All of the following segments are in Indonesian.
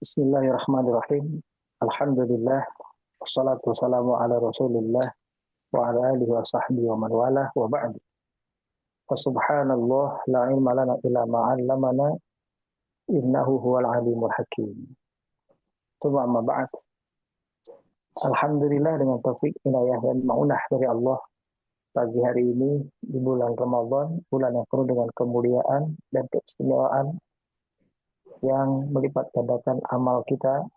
Bismillahirrahmanirrahim. Alhamdulillah. Wassalatu wassalamu ala rasulillah wa ala alihi wa sahbihi wa man walah wa ba'du. Subhanallah la ilma lana illa ma 'allamana innahu huwal alimul hakim. Tsumma amma ba'd. Alhamdulillah dengan taufik inayah dan maunah dari Allah, pagi hari ini di bulan Ramadan, bulan yang penuh dengan kemuliaan dan keistimewaan yang melipat gandakan amal kita.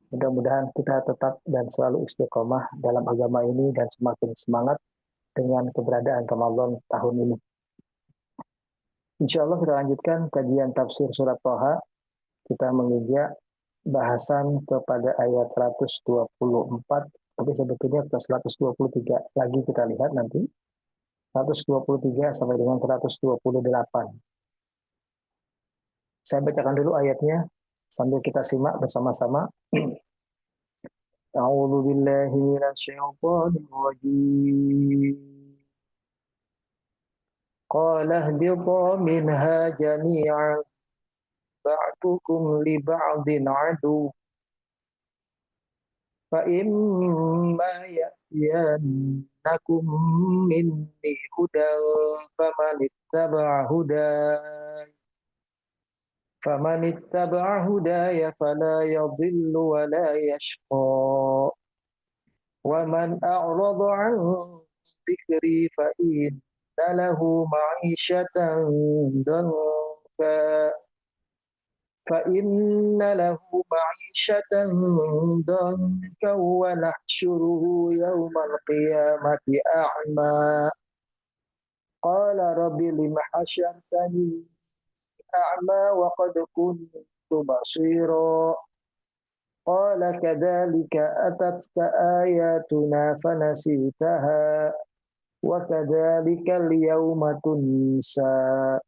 Mudah-mudahan kita tetap dan selalu istiqomah dalam agama ini dan semakin semangat dengan keberadaan Ramadan tahun ini. Insya Allah kita lanjutkan kajian tafsir surat Thaha. Kita menginjak bahasan kepada ayat 124, tapi sebetulnya ke 123 lagi kita lihat nanti. 123 sampai dengan 128. Saya bacakan dulu ayatnya sambil kita simak bersama-sama. A'udzu billahi minasyaitonir rajim. Qala ihbitu minha jami'an ba'dukum li ba'din 'adu fa imma ya'tiyannakum minni hudan فمن اتبع هداي فلا يضل ولا يشقى ومن أعرض عن ذكري فإن له معيشة ضنكا ونحشره يوم القيامة أعمى قال رب لم حشرتني أعمى وقد كنت بصيرا قال كذلك أتتك آياتنا فنسيتها وكذلك اليوم تنسى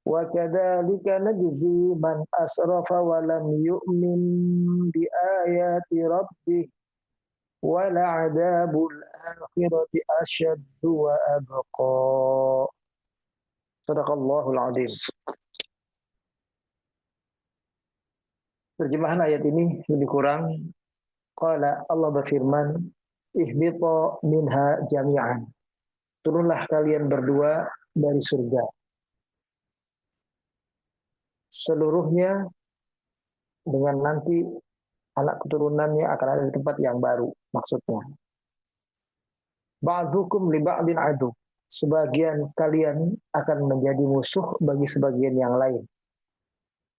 وكذلك نجزي من أسرف ولم يؤمن بآيات ربه ولعذاب الآخرة أشد وأبقى. Sadaqallahul Azim. Terjemahan ayat ini lebih kurang, qala Allah berfirman, ihbita minha jami'an. Turunlah kalian berdua dari surga. Seluruhnya dengan nanti anak keturunannya akan ada di tempat yang baru, maksudnya. Ba'dukum li ba'din adu. Sebagian kalian akan menjadi musuh bagi sebagian yang lain.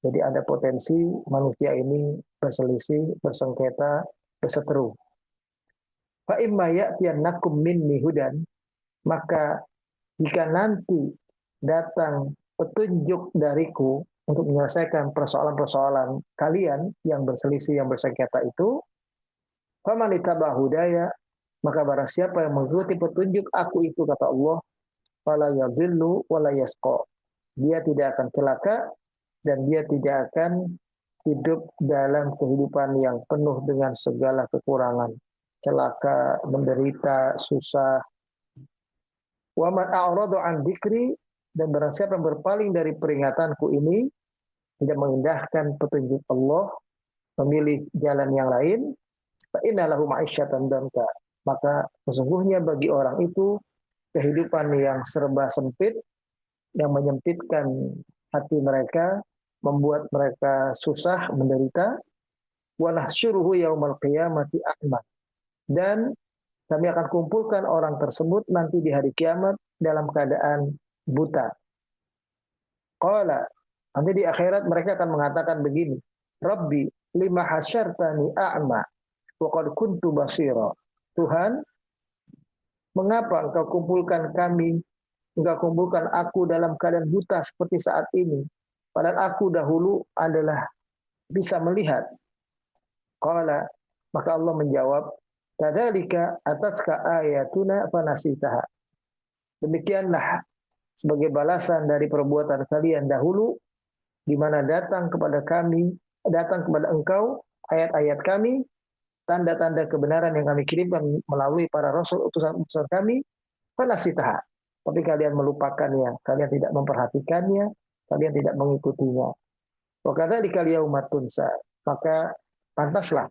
Jadi ada potensi manusia ini berselisih, bersengketa, berseteru. Fa imma ya'tiyannakum minni hudan, maka jika nanti datang petunjuk dariku untuk menyelesaikan persoalan-persoalan kalian yang berselisih, yang bersengketa itu, faman ittaba hudaya, maka barang siapa yang mengikuti petunjuk aku itu, kata Allah, fala yadhillu wala yasqa. Dia tidak akan celaka dan dia tidak akan hidup dalam kehidupan yang penuh dengan segala kekurangan, celaka, menderita, susah. Wa man a'rada an dzikri, dan barang siapa yang berpaling dari peringatanku ini, tidak mengindahkan petunjuk Allah, memilih jalan yang lain, fa inna lahu ma'isyatan danka, maka sesungguhnya bagi orang itu kehidupan yang serba sempit, yang menyempitkan hati mereka, membuat mereka susah, menderita. Wa nahsyuruhu yaumal qiyamati a'ma, dan kami akan kumpulkan orang tersebut nanti di hari kiamat dalam keadaan buta. Qala, nanti di akhirat mereka akan mengatakan begini, Rabbi lima hasyartani a'ma wa qad kuntu basira. Tuhan, mengapa engkau kumpulkan kami, engkau kumpulkan aku dalam keadaan buta seperti saat ini, padahal aku dahulu adalah bisa melihat. Qala, maka Allah menjawab, kadzalika atatka ayatuna fanasitaha. Demikianlah sebagai balasan dari perbuatan kalian dahulu, di mana datang kepada engkau ayat-ayat kami, tanda-tanda kebenaran yang kami kirimkan melalui para rasul utusan-utusan kami, fanasitaha. Tapi kalian melupakannya, kalian tidak memperhatikannya, kalian tidak mengikutinya. Wa kadzalika al-yauma tunsa. Maka pantaslah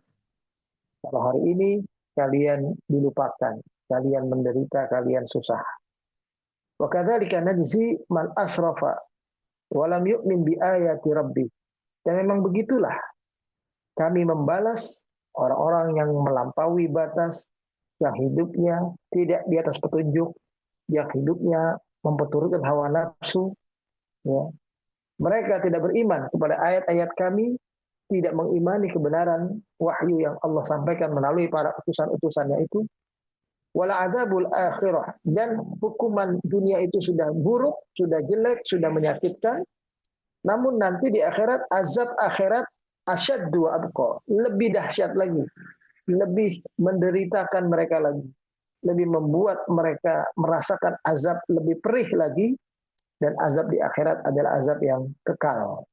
kalau hari ini kalian dilupakan, kalian menderita, kalian susah. Wa kadzalika najzi man asrafa wa lam yu'min bi ayati rabbi. Dan memang begitulah kami membalas orang-orang yang melampaui batas, yang hidupnya tidak di atas petunjuk, yang hidupnya memperturutkan hawa nafsu. Ya. Mereka tidak beriman kepada ayat-ayat kami, tidak mengimani kebenaran wahyu yang Allah sampaikan melalui para utusan-utusannya itu. Wala adzabul akhirah, dan hukuman dunia itu sudah buruk, sudah jelek, sudah menyakitkan. Namun nanti di akhirat, azab akhirat asyaddu wa abqa, lebih dahsyat lagi, lebih menderitakan mereka lagi, lebih membuat mereka merasakan azab lebih perih lagi, dan azab di akhirat adalah azab yang kekal.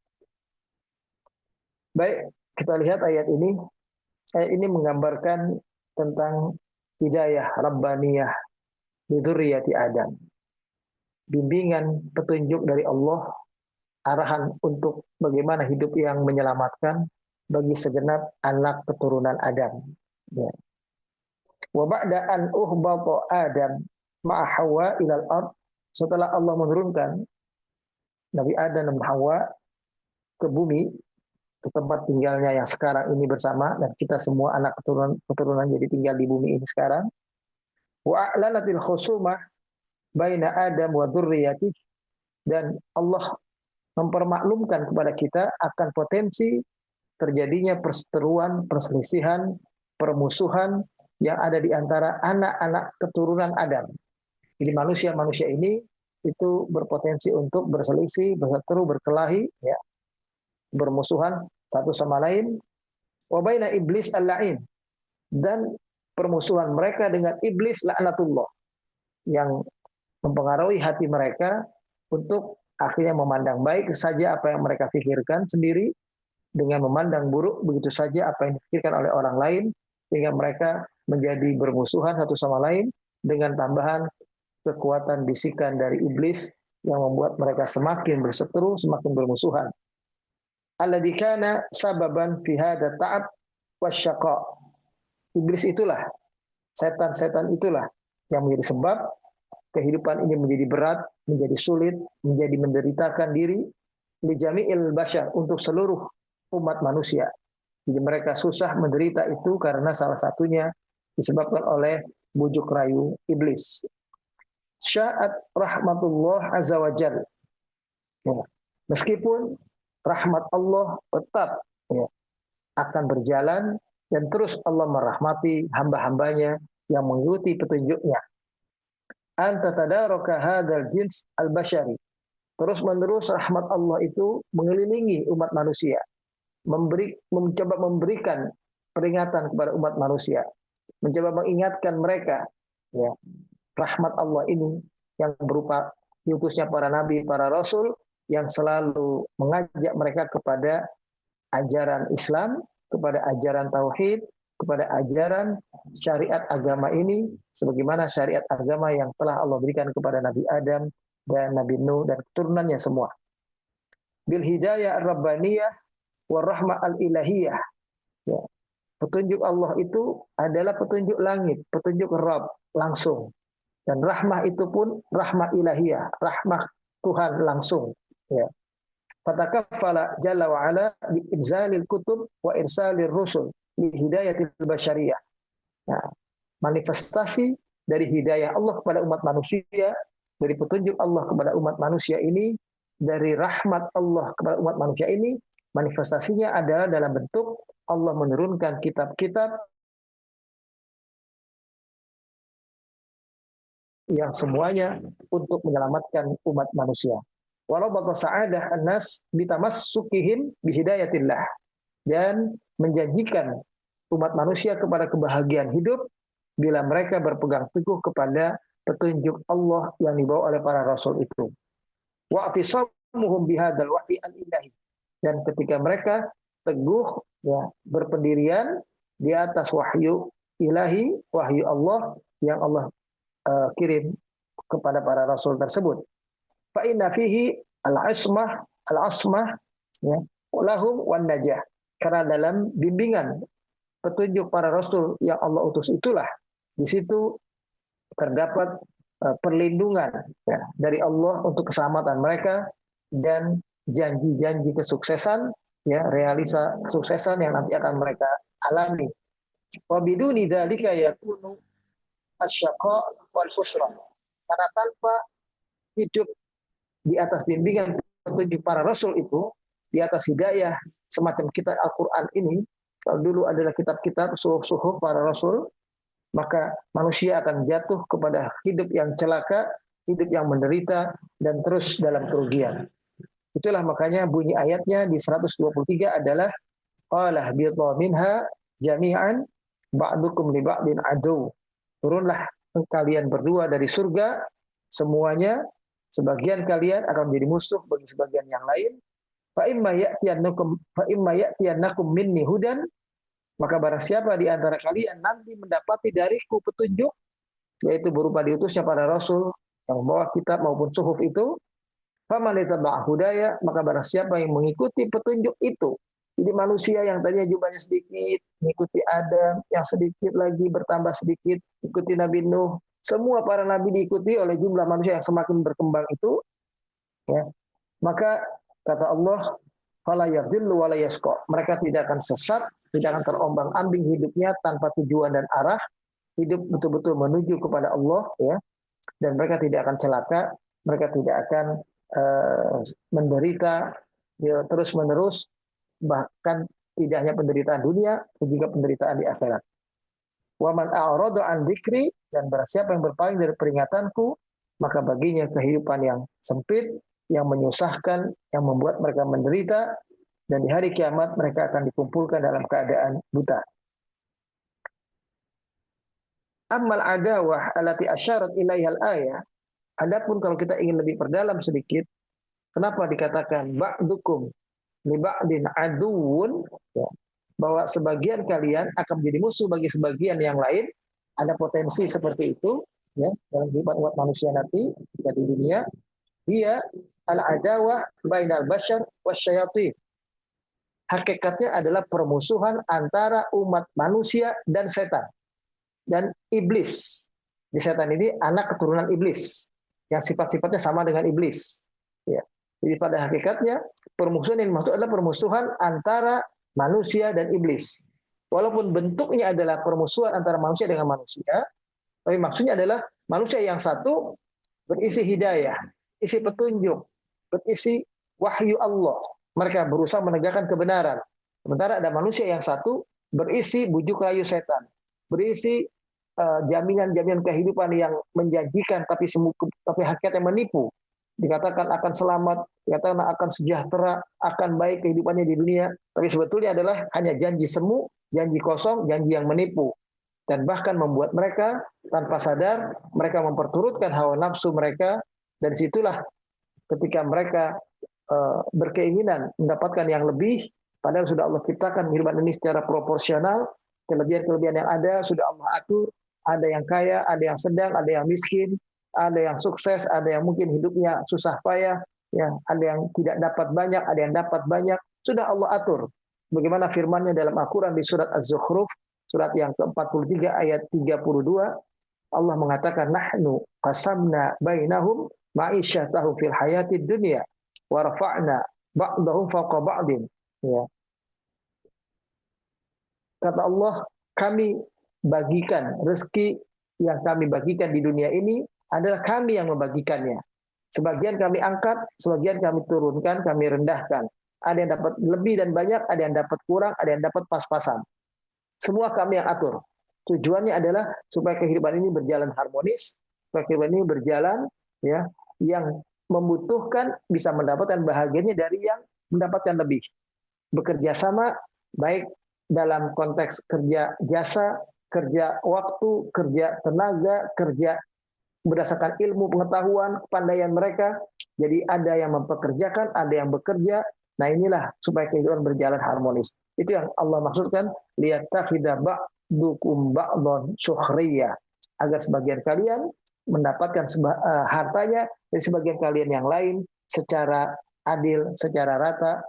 Baik, kita lihat ayat ini. Ayat ini menggambarkan tentang hidayah rabbaniyah li dzurriyyati Adam. Bimbingan petunjuk dari Allah, arahan untuk bagaimana hidup yang menyelamatkan bagi segenap anak keturunan Adam. Ya. Wa ba'da an uhbata Adam ma'a Hawa ilal ard, setelah Allah menurunkan Nabi Adam dan Hawa ke bumi, ke tempat tinggalnya yang sekarang ini bersama, dan kita semua anak keturunan jadi tinggal di bumi ini sekarang. Wa a'lanatil khusumah baina Adam wa dzurriyyati, dan Allah mempermaklumkan kepada kita akan potensi terjadinya perseteruan, perselisihan, permusuhan yang ada di antara anak-anak keturunan Adam. Jadi manusia-manusia ini itu berpotensi untuk berselisih, berseteru, berkelahi, ya, bermusuhan satu sama lain. Wa baina iblis al-la'in, dan permusuhan mereka dengan iblis laknatullah yang mempengaruhi hati mereka untuk akhirnya memandang baik saja apa yang mereka pikirkan sendiri, dengan memandang buruk begitu saja apa yang dipikirkan oleh orang lain, sehingga mereka menjadi bermusuhan satu sama lain, dengan tambahan kekuatan bisikan dari iblis yang membuat mereka semakin berseteru, semakin bermusuhan. Alladzi kana sababan fi hadza ta'ab wasyaqa. Iblis itulah, setan-setan itulah yang menjadi sebab kehidupan ini menjadi berat, menjadi sulit, menjadi menderitakan diri li jami'il basyar, untuk seluruh umat manusia. Jadi mereka susah menderita itu karena salah satunya disebabkan oleh bujuk rayu iblis. Sya'at rahmatullah azza wa jalla. Ya. Meskipun rahmat Allah tetap, ya, akan berjalan, dan terus Allah merahmati hamba-hambanya yang mengikuti petunjuknya. Anta tadaraka hadzal jins al-basyari. Terus menerus rahmat Allah itu mengelilingi umat manusia, mencoba memberikan peringatan kepada umat manusia, mencoba mengingatkan mereka, ya, rahmat Allah ini yang berupa diutusnya para nabi, para rasul yang selalu mengajak mereka kepada ajaran Islam, kepada ajaran tauhid, kepada ajaran syariat agama ini sebagaimana syariat agama yang telah Allah berikan kepada Nabi Adam dan Nabi Nuh dan keturunannya semua. Bil hidayah ar-rabbaniyah war rahmah al-ilahiyah. Ya. Petunjuk Allah itu adalah petunjuk langit, petunjuk Rabb langsung. Dan rahmah itu pun rahmah ilahiyah, rahmah Tuhan langsung. Ya. Fatakaffala jalla wa ala bi inzalil kutub wa irsalir rusul li hidayatil basyariyah. Nah, manifestasi dari hidayah Allah kepada umat manusia, dari petunjuk Allah kepada umat manusia ini, dari rahmat Allah kepada umat manusia ini, manifestasinya adalah dalam bentuk Allah menurunkan kitab-kitab yang semuanya untuk menyelamatkan umat manusia. Walau bata sa'adah an-nas bitamassukihim bihidayatillah, dan menjanjikan umat manusia kepada kebahagiaan hidup bila mereka berpegang teguh kepada petunjuk Allah yang dibawa oleh para rasul itu. Wa atisamuhum bihadzal wahyi al-ilahi, dan ketika mereka teguh, ya, berpendirian di atas wahyu ilahi, wahyu Allah yang Allah kirim kepada para rasul tersebut. Fa inna fihi al-asmah, ya, lahum wan najah. Karena dalam bimbingan petunjuk para rasul yang Allah utus itulah di situ terdapat perlindungan ya, dari Allah untuk keselamatan mereka dan janji-janji kesuksesan ya, realisa kesuksesan yang nanti akan mereka alami. Wa biduni dzalika yakunu asyaqa wal khusran. Karena tanpa hidup di atas bimbingan petunjuk para rasul itu, di atas hidayah semacam kitab Al-Quran ini, kalau dulu adalah kitab-kitab suhuf-suhuf para rasul, maka manusia akan jatuh kepada hidup yang celaka, hidup yang menderita, dan terus dalam kerugian. Itulah makanya bunyi ayatnya di 123 adalah qala bi'dha minha jami'an ba'dukum li ba'din adu. Turunlah kalian berdua dari surga, semuanya sebagian kalian akan menjadi musuh bagi sebagian yang lain. Fa imma ya'tiyannakum minni hudan, maka barang siapa di antara kalian nanti mendapati dariku petunjuk, yaitu berupa diutusnya para rasul yang membawa kitab maupun suhuf itu, faman ittaba'a hudaya, maka barang siapa yang mengikuti petunjuk itu. Jadi manusia yang tadinya jumlahnya sedikit, mengikuti Adam, yang sedikit lagi bertambah sedikit, ikuti Nabi Nuh, semua para nabi diikuti oleh jumlah manusia yang semakin berkembang itu, ya. Maka kata Allah, fala yadhillu wa la yasqa. Mereka tidak akan sesat, tidak akan terombang-ambing hidupnya tanpa tujuan dan arah. Hidup betul-betul menuju kepada Allah, ya. Dan mereka tidak akan celaka, mereka tidak akan menderita ya, terus-menerus, bahkan tidak hanya penderitaan dunia, tapi juga penderitaan di akhirat. Wa man a'rada an dzikri, dan barang siapa yang berpaling dari peringatanku, maka baginya kehidupan yang sempit, yang menyusahkan, yang membuat mereka menderita, dan di hari kiamat mereka akan dikumpulkan dalam keadaan buta. Ammal adawah allati asyarat ilaihal ayah, adapun kalau kita ingin lebih perdalam sedikit, kenapa dikatakan ba'dukum li ba'din aduun, ya, bahwa sebagian kalian akan menjadi musuh bagi sebagian yang lain, ada potensi seperti itu ya dalam kehidupan umat manusia nanti di dunia. Dia al-adawah bainal bashar wasyayatin. Hakikatnya adalah permusuhan antara umat manusia dan setan dan iblis. Di setan ini anak keturunan iblis yang sifat-sifatnya sama dengan iblis. Ya. Jadi pada hakikatnya permusuhan yang dimaksud adalah permusuhan antara manusia dan iblis. Walaupun bentuknya adalah permusuhan antara manusia dengan manusia, tapi maksudnya adalah manusia yang satu berisi hidayah, isi petunjuk, berisi wahyu Allah. Mereka berusaha menegakkan kebenaran. Sementara ada manusia yang satu berisi bujuk rayu setan, berisi jaminan-jaminan kehidupan yang menjanjikan tapi hakikatnya menipu. Dikatakan akan selamat, dikatakan akan sejahtera, akan baik kehidupannya di dunia, tapi sebetulnya adalah hanya janji semu, janji kosong, janji yang menipu. Dan bahkan membuat mereka tanpa sadar, mereka memperturutkan hawa nafsu mereka, dan situlah ketika mereka berkeinginan mendapatkan yang lebih, padahal sudah Allah ciptakan kehidupan ini secara proporsional, kelebihan-kelebihan yang ada sudah Allah atur, ada yang kaya, ada yang sedang, ada yang miskin, ada yang sukses, ada yang mungkin hidupnya susah payah, ya, ada yang tidak dapat banyak, ada yang dapat banyak, sudah Allah atur. Bagaimana firman-Nya dalam Al-Quran di surat Az-Zukhruf, surat yang ke-43 ayat 32, Allah mengatakan, nahnu qasamna bainahum ma'isyatahum fil hayatid dunya wa rafa'na ba'dahum fawqa ba'din. Ya. Kata Allah, kami bagikan rezeki yang kami bagikan di dunia ini adalah kami yang membagikannya. Sebagian kami angkat, sebagian kami turunkan, kami rendahkan. Ada yang dapat lebih dan banyak, ada yang dapat kurang, ada yang dapat pas-pasan. Semua kami yang atur. Tujuannya adalah supaya kehidupan ini berjalan harmonis, supaya kehidupan ini berjalan, ya, yang membutuhkan bisa mendapatkan bahagiannya dari yang mendapatkan lebih. Bekerja sama, baik dalam konteks kerja jasa, kerja waktu, kerja tenaga, kerja berdasarkan ilmu, pengetahuan, kepandaian mereka. Jadi ada yang mempekerjakan, ada yang bekerja. Nah inilah supaya kehidupan berjalan harmonis. Itu yang Allah maksudkan, liyattakhidha ba'dukum ba'dhan sukhriya, agar sebagian kalian mendapatkan hartanya dari sebagian kalian yang lain secara adil, secara rata,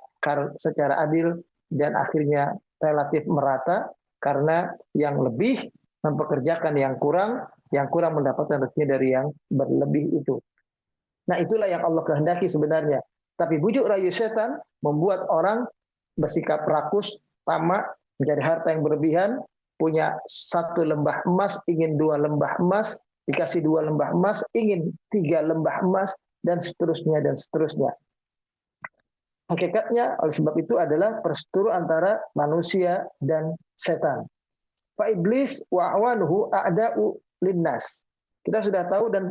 secara adil dan akhirnya relatif merata karena yang lebih mempekerjakan yang kurang mendapatkan rezeki dari yang berlebih itu. Nah, itulah yang Allah kehendaki sebenarnya. Tapi bujuk rayu setan membuat orang bersikap rakus, tamak, mencari harta yang berlebihan, punya 1 lembah emas, ingin 2 lembah emas, dikasih 2 lembah emas, ingin 3 lembah emas, dan seterusnya, dan seterusnya. Hakikatnya, oleh sebab itu adalah perseteruan antara manusia dan setan. Fa iblis wa awanuhu a'da'u linnas. Kita sudah tahu dan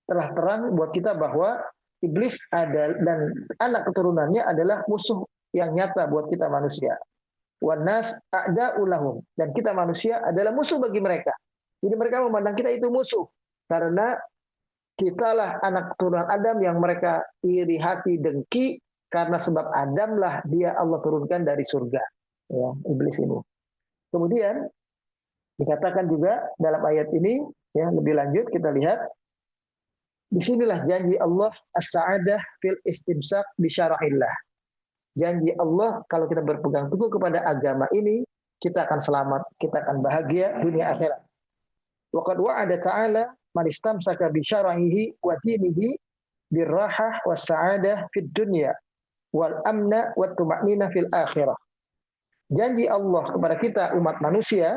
telah terang buat kita bahwa iblis ada dan anak keturunannya adalah musuh yang nyata buat kita manusia. Wan nas a'da'u lahum, dan kita manusia adalah musuh bagi mereka. Jadi mereka memandang kita itu musuh karena kitalah anak keturunan Adam yang mereka iri hati, dengki karena sebab Adam lah dia Allah turunkan dari surga. Ya, iblis ini. Kemudian dikatakan juga dalam ayat ini, ya, lebih lanjut kita lihat. Disinilah janji Allah as-sa'adah fil istimsak bi syara'illah. Janji Allah kalau kita berpegang teguh kepada agama ini, kita akan selamat, kita akan bahagia dunia akhirat. Wa qad wa'ada ta'ala man istamsaka bi syara'ihi wa dinihi birrahah was sa'adah fid dunya wal amna wat tuma'nina fil akhirah. Janji Allah kepada kita umat manusia,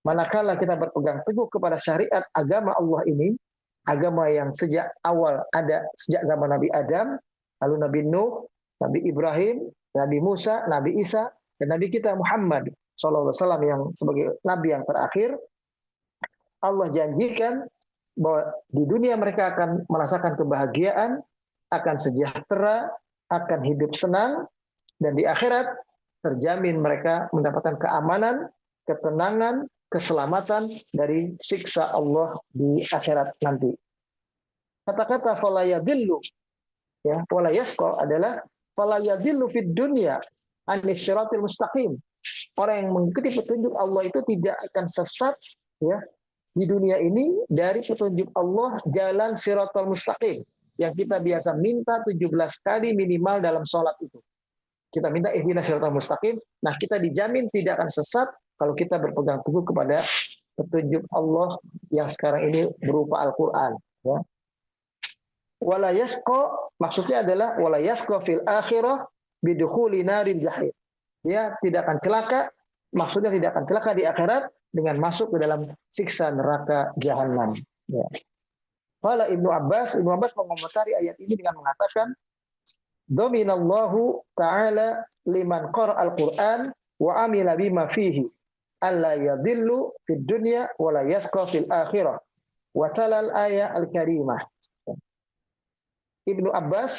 manakala kita berpegang teguh kepada syariat agama Allah ini, agama yang sejak awal ada, sejak zaman Nabi Adam, lalu Nabi Nuh, Nabi Ibrahim, Nabi Musa, Nabi Isa, dan Nabi kita Muhammad SAW yang sebagai Nabi yang terakhir. Allah janjikan bahwa di dunia mereka akan merasakan kebahagiaan, akan sejahtera, akan hidup senang, dan di akhirat terjamin mereka mendapatkan keamanan, ketenangan, keselamatan dari siksa Allah di akhirat nanti. Kata-kata fala yadillu, ya, wala yasqa adalah fala yadillu fid dunya anis siratil mustaqim. Orang yang mengikuti petunjuk Allah itu tidak akan sesat, ya, di dunia ini dari petunjuk Allah jalan siratal mustaqim yang kita biasa minta 17 kali minimal dalam sholat itu. Kita minta ihdinas siratal mustaqim. Nah, kita dijamin tidak akan sesat kalau kita berpegang teguh kepada petunjuk Allah yang sekarang ini berupa Al-Quran. Ya. Wala yasqa, maksudnya adalah wala yasqa fil akhirah bidukhuli naril jahim. Dia tidak akan celaka, maksudnya tidak akan celaka di akhirat dengan masuk ke dalam siksa neraka jahanam. Ya. Qala Ibnu Abbas mengomentari ayat ini dengan mengatakan, Dominallahu ta'ala liman qara'al Qur'an wa amila bima fihi alla yadillu fid dunya wa la yasqa fil akhirah wa talal ayat al-karimah. Ibnu Abbas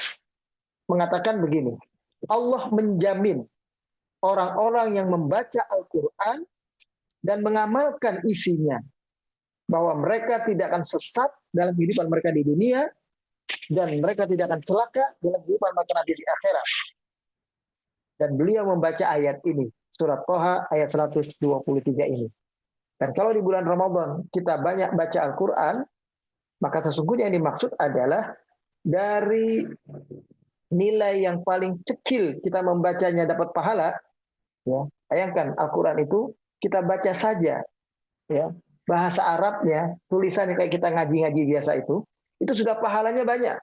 mengatakan begini, Allah menjamin orang-orang yang membaca Al-Quran dan mengamalkan isinya bahwa mereka tidak akan sesat dalam kehidupan mereka di dunia dan mereka tidak akan celaka dalam kehidupan mereka nanti di akhirat. Dan beliau membaca ayat ini, surat Toha ayat 123 ini. Dan kalau di bulan Ramadan kita banyak baca Al-Quran, maka sesungguhnya yang dimaksud adalah dari nilai yang paling kecil kita membacanya dapat pahala. Ya, bayangkan Al-Quran itu kita baca saja, ya, bahasa Arabnya, tulisannya kayak kita ngaji-ngaji biasa itu sudah pahalanya banyak.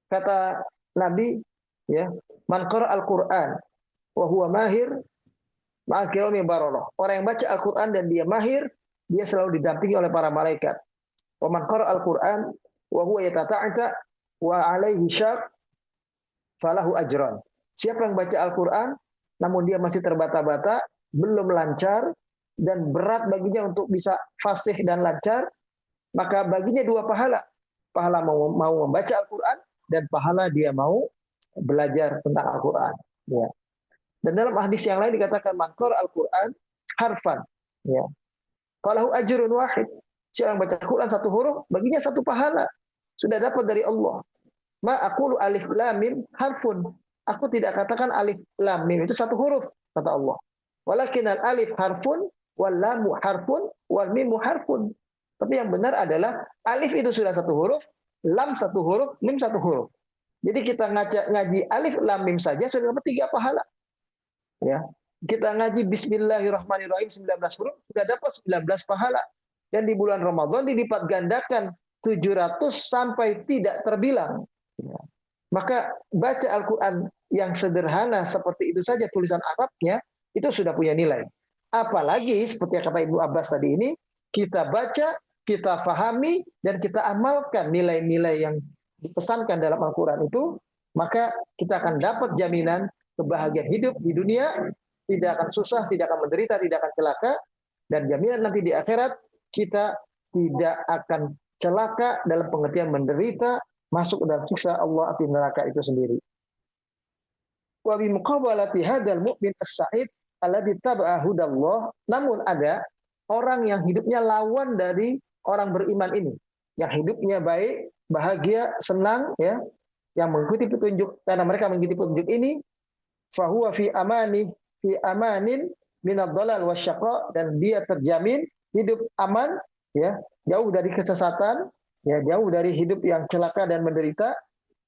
Kata Nabi, ya, man qara al-Quran wa huwa mahir ma'al-kirami bararah. Orang yang baca Al-Quran dan dia mahir, dia selalu didampingi oleh para malaikat. Wa man qara al-Quran wa huwa yatata'ata wa alaihi syaq falahu ajran. Siapa yang baca Al-Quran namun dia masih terbata-bata, belum lancar dan berat baginya untuk bisa fasih dan lancar, maka baginya 2 pahala. Pahala mau membaca Al-Quran dan pahala dia mau belajar tentang Al-Quran. Ya. Dan dalam hadis yang lain dikatakan man qara Al-Quran harfan, ya, falahu ajrun wahid. Siapa yang baca Al-Quran 1 huruf, baginya 1 pahala. Sudah dapat dari Allah. Ma aqulu alif lam mim harfun. Aku tidak katakan alif lam mim itu 1 huruf, kata Allah. Walakin al-alif harfun wal lamu harfun wal mimu harfun. Tapi yang benar adalah alif itu sudah 1 huruf, lam 1 huruf, mim 1 huruf. Jadi kita ngaji alif lam mim saja sudah dapat 3 pahala. Ya. Kita ngaji Bismillahirrahmanirrahim 19 huruf sudah dapat 19 pahala. Dan di bulan Ramadan dilipat gandakan 700 sampai tidak terbilang. Ya. Maka baca Al-Quran yang sederhana seperti itu saja tulisan Arabnya itu sudah punya nilai. Apalagi seperti yang kata Ibu Abbas tadi ini, kita baca, kita fahami, dan kita amalkan nilai-nilai yang dipesankan dalam Al-Quran itu, maka kita akan dapat jaminan kebahagiaan hidup di dunia, tidak akan susah, tidak akan menderita, tidak akan celaka, dan jaminan nanti di akhirat kita tidak akan celaka dalam pengertian menderita, masuk dalam siksa Allah di neraka itu sendiri. Wa bi muqabalati hadzal mu'min as-sa'id alladzi taba'a hudallah, namun ada orang yang hidupnya lawan dari orang beriman ini, yang hidupnya baik, bahagia, senang, ya, yang mengikuti petunjuk, karena mereka mengikuti petunjuk ini, fahuwa fi amanin minad dhalal wasyaqa, dan dia terjamin hidup aman, ya, jauh dari kesesatan, ya, jauh dari hidup yang celaka dan menderita.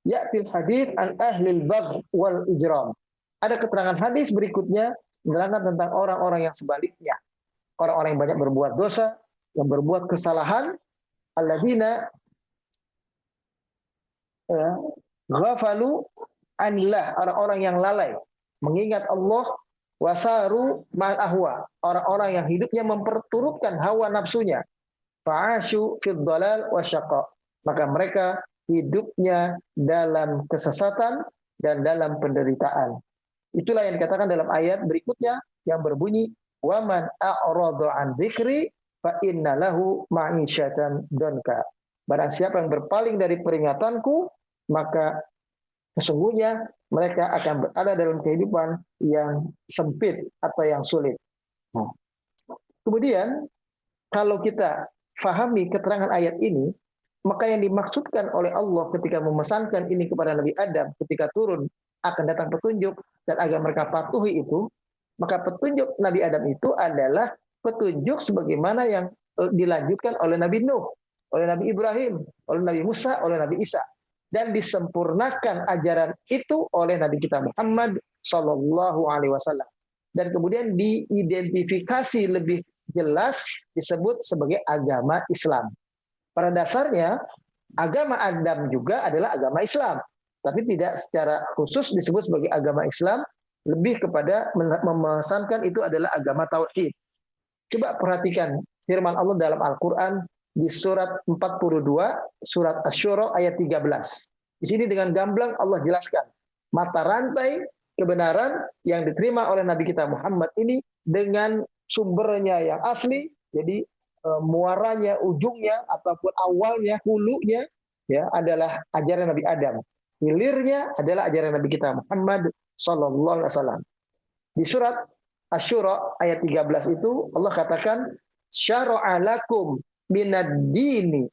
Ya'til hadits an ahlil bagh wal ijram. Ada keterangan hadis berikutnya menerangkan tentang orang-orang yang sebaliknya. Orang-orang yang banyak berbuat dosa, yang berbuat kesalahan, alladzina ghafalu anillah, orang-orang yang lalai mengingat Allah, wasaru ma'al ahwa, orang-orang yang hidupnya memperturutkan hawa nafsunya, fa'asyu fid dhalal wasyaqa, maka mereka hidupnya dalam kesesatan dan dalam penderitaan. Itulah yang dikatakan dalam ayat berikutnya yang berbunyi, waman a'rada an dzikri fa inna lahu ma'isyatan danka. Barang siapa yang berpaling dari peringatanku, maka sesungguhnya mereka akan berada dalam kehidupan yang sempit atau yang sulit. Nah, kemudian kalau kita fahami keterangan ayat ini, maka yang dimaksudkan oleh Allah ketika memesankan ini kepada Nabi Adam ketika turun akan datang petunjuk dan agar mereka patuhi itu, maka petunjuk Nabi Adam itu adalah petunjuk sebagaimana yang dilanjutkan oleh Nabi Nuh, oleh Nabi Ibrahim, oleh Nabi Musa, oleh Nabi Isa, dan disempurnakan ajaran itu oleh Nabi kita Muhammad Shallallahu Alaihi Wasallam, dan kemudian diidentifikasi lebih jelas disebut sebagai agama Islam. Pada dasarnya agama Adam juga adalah agama Islam, tapi tidak secara khusus disebut sebagai agama Islam, lebih kepada memesankan itu adalah agama tauhid. Coba perhatikan firman Allah dalam Al-Quran di surat 42, surat Asy-Syura ayat 13. Di sini dengan gamblang Allah jelaskan mata rantai kebenaran yang diterima oleh Nabi kita Muhammad ini dengan sumbernya yang asli, jadi muaranya, ujungnya ataupun awalnya, hulunya, ya, adalah ajaran Nabi Adam. Hilirnya adalah ajaran Nabi kita Muhammad Sallallahu Alaihi Wasallam. Di surat Asy-Syura ayat 13 itu Allah katakan, syara'a lakum minad dini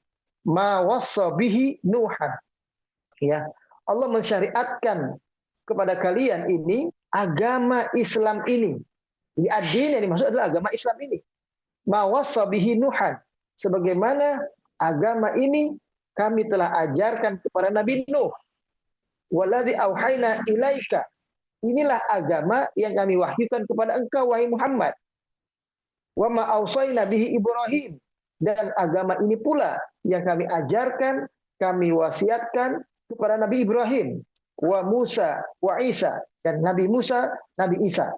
ma wassa bihi Nuhan. Ya, Allah mensyariatkan kepada kalian ini agama Islam ini. Jadi ad-din yang dimaksud adalah agama Islam ini. Ma wassa bihi Nuhan, sebagaimana agama ini kami telah ajarkan kepada Nabi Nuh. Waladzi auhayna ilaika, inilah agama yang kami wahyukan kepada engkau wahai Muhammad. Wa ma ausaina bihi Ibrahim, dan agama ini pula yang kami ajarkan, kami wasiatkan kepada Nabi Ibrahim, wa Musa wa Isa, dan Nabi Musa, Nabi Isa.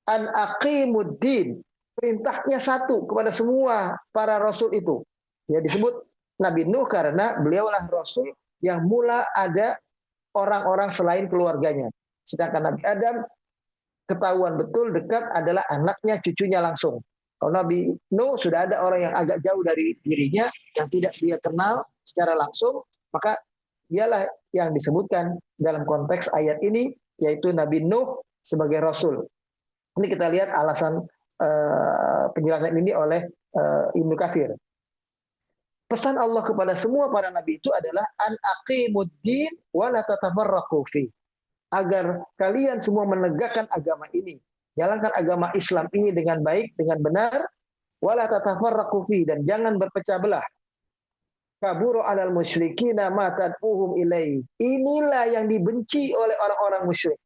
An aqimuddin, perintahnya satu kepada semua para rasul itu. Ya, disebut Nabi Nuh karena beliaulah rasul yang mula ada orang-orang selain keluarganya. Sedangkan Nabi Adam ketahuan betul dekat adalah anaknya, cucunya langsung. Kalau Nabi Nuh sudah ada orang yang agak jauh dari dirinya, yang tidak dia kenal secara langsung, maka dialah yang disebutkan dalam konteks ayat ini, yaitu Nabi Nuh sebagai rasul. Ini kita lihat alasan penjelasan ini oleh Ibnu Katsir. Pesan Allah kepada semua para nabi itu adalah an aqimuddin wa la tatafarraqu fi, agar kalian semua menegakkan agama ini, jalankan agama Islam ini dengan baik, dengan benar, wa la tatafarraqu fi, dan jangan berpecah belah. kaburo alal musyrikina ma tad'uhum ilaihi. Inilah yang dibenci oleh orang-orang musyrik.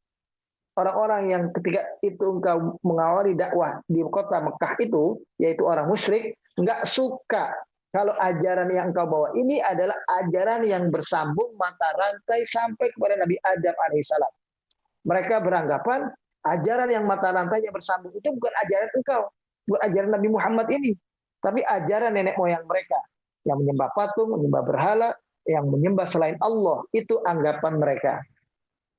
Orang-orang yang ketika itu engkau mengawali dakwah di kota Mekah itu, yaitu orang musyrik, nggak suka kalau ajaran yang engkau bawa ini adalah ajaran yang bersambung mata rantai sampai kepada Nabi Adam alaihissalam. Mereka beranggapan ajaran yang mata rantainya bersambung itu bukan ajaran engkau, bukan ajaran Nabi Muhammad ini, tapi ajaran nenek moyang mereka yang menyembah patung, menyembah berhala, yang menyembah selain Allah. Itu anggapan mereka.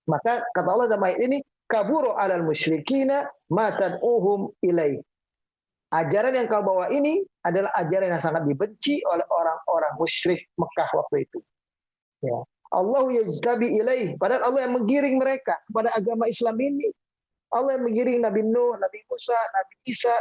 Maka kata Allah dalam ayat ini, kaburo alal musyrikina ma tad'uhum ilaih. Ajaran yang kau bawa ini adalah ajaran yang sangat dibenci oleh orang-orang musyrik Mekah waktu itu. Ya. Allah yajtabi ilaih. Padahal Allah yang menggiring mereka kepada agama Islam ini. Allah yang menggiring Nabi Nuh, Nabi Musa, Nabi Isa,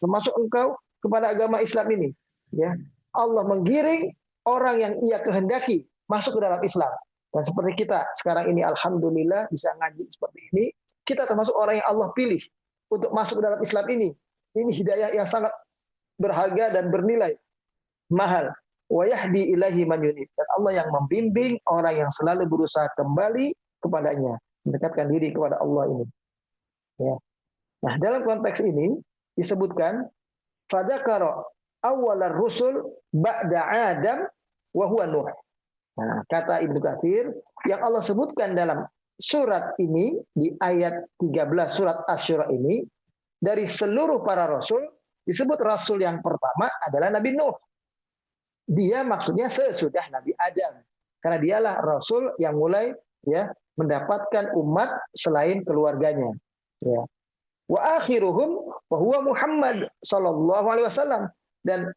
termasuk engkau kepada agama Islam ini. Ya. Allah menggiring orang yang ia kehendaki masuk ke dalam Islam. Dan seperti kita sekarang ini alhamdulillah bisa ngaji seperti ini, kita termasuk orang yang Allah pilih untuk masuk ke dalam Islam ini. Ini hidayah yang sangat berharga dan bernilai, mahal. Wa yahdi ilaihi man yunib. Dan Allah yang membimbing orang yang selalu berusaha kembali kepadanya, mendekatkan diri kepada Allah ini. Ya. Nah, dalam konteks ini disebutkan fadzakara awwalar rusul ba'da Adam wa huwa Nuh. Nah, kata Ibnu Katsir, yang Allah sebutkan dalam surat ini, di ayat 13 surat Asy-Syura ini, dari seluruh para rasul, disebut rasul yang pertama adalah Nabi Nuh. Dia maksudnya sesudah Nabi Adam. Karena dialah rasul yang mulai ya mendapatkan umat selain keluarganya. Ya. Wa akhiruhum wa huwa Muhammad sallallahu alaihi wasallam. Dan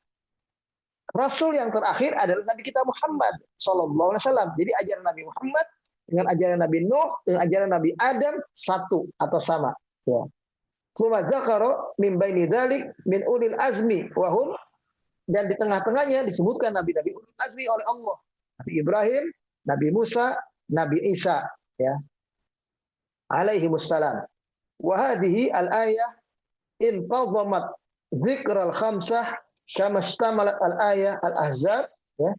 rasul yang terakhir adalah Nabi kita Muhammad sallallahu alaihi wasallam. Jadi ajaran Nabi Muhammad dengan ajaran Nabi Nuh dengan ajaran Nabi Adam satu atau sama. Ya. Tsumma zakara min baini dzalik min ulil azmi wa hum, dan di tengah-tengahnya disebutkan nabi-nabi ulul azmi oleh Allah. Nabi Ibrahim, Nabi Musa, Nabi Isa, ya. Alaihimussalam. Wa hadhihi al-ayah intazamat dzikr al-khamsah kama istamalat al-ayah al-ahzab, ya.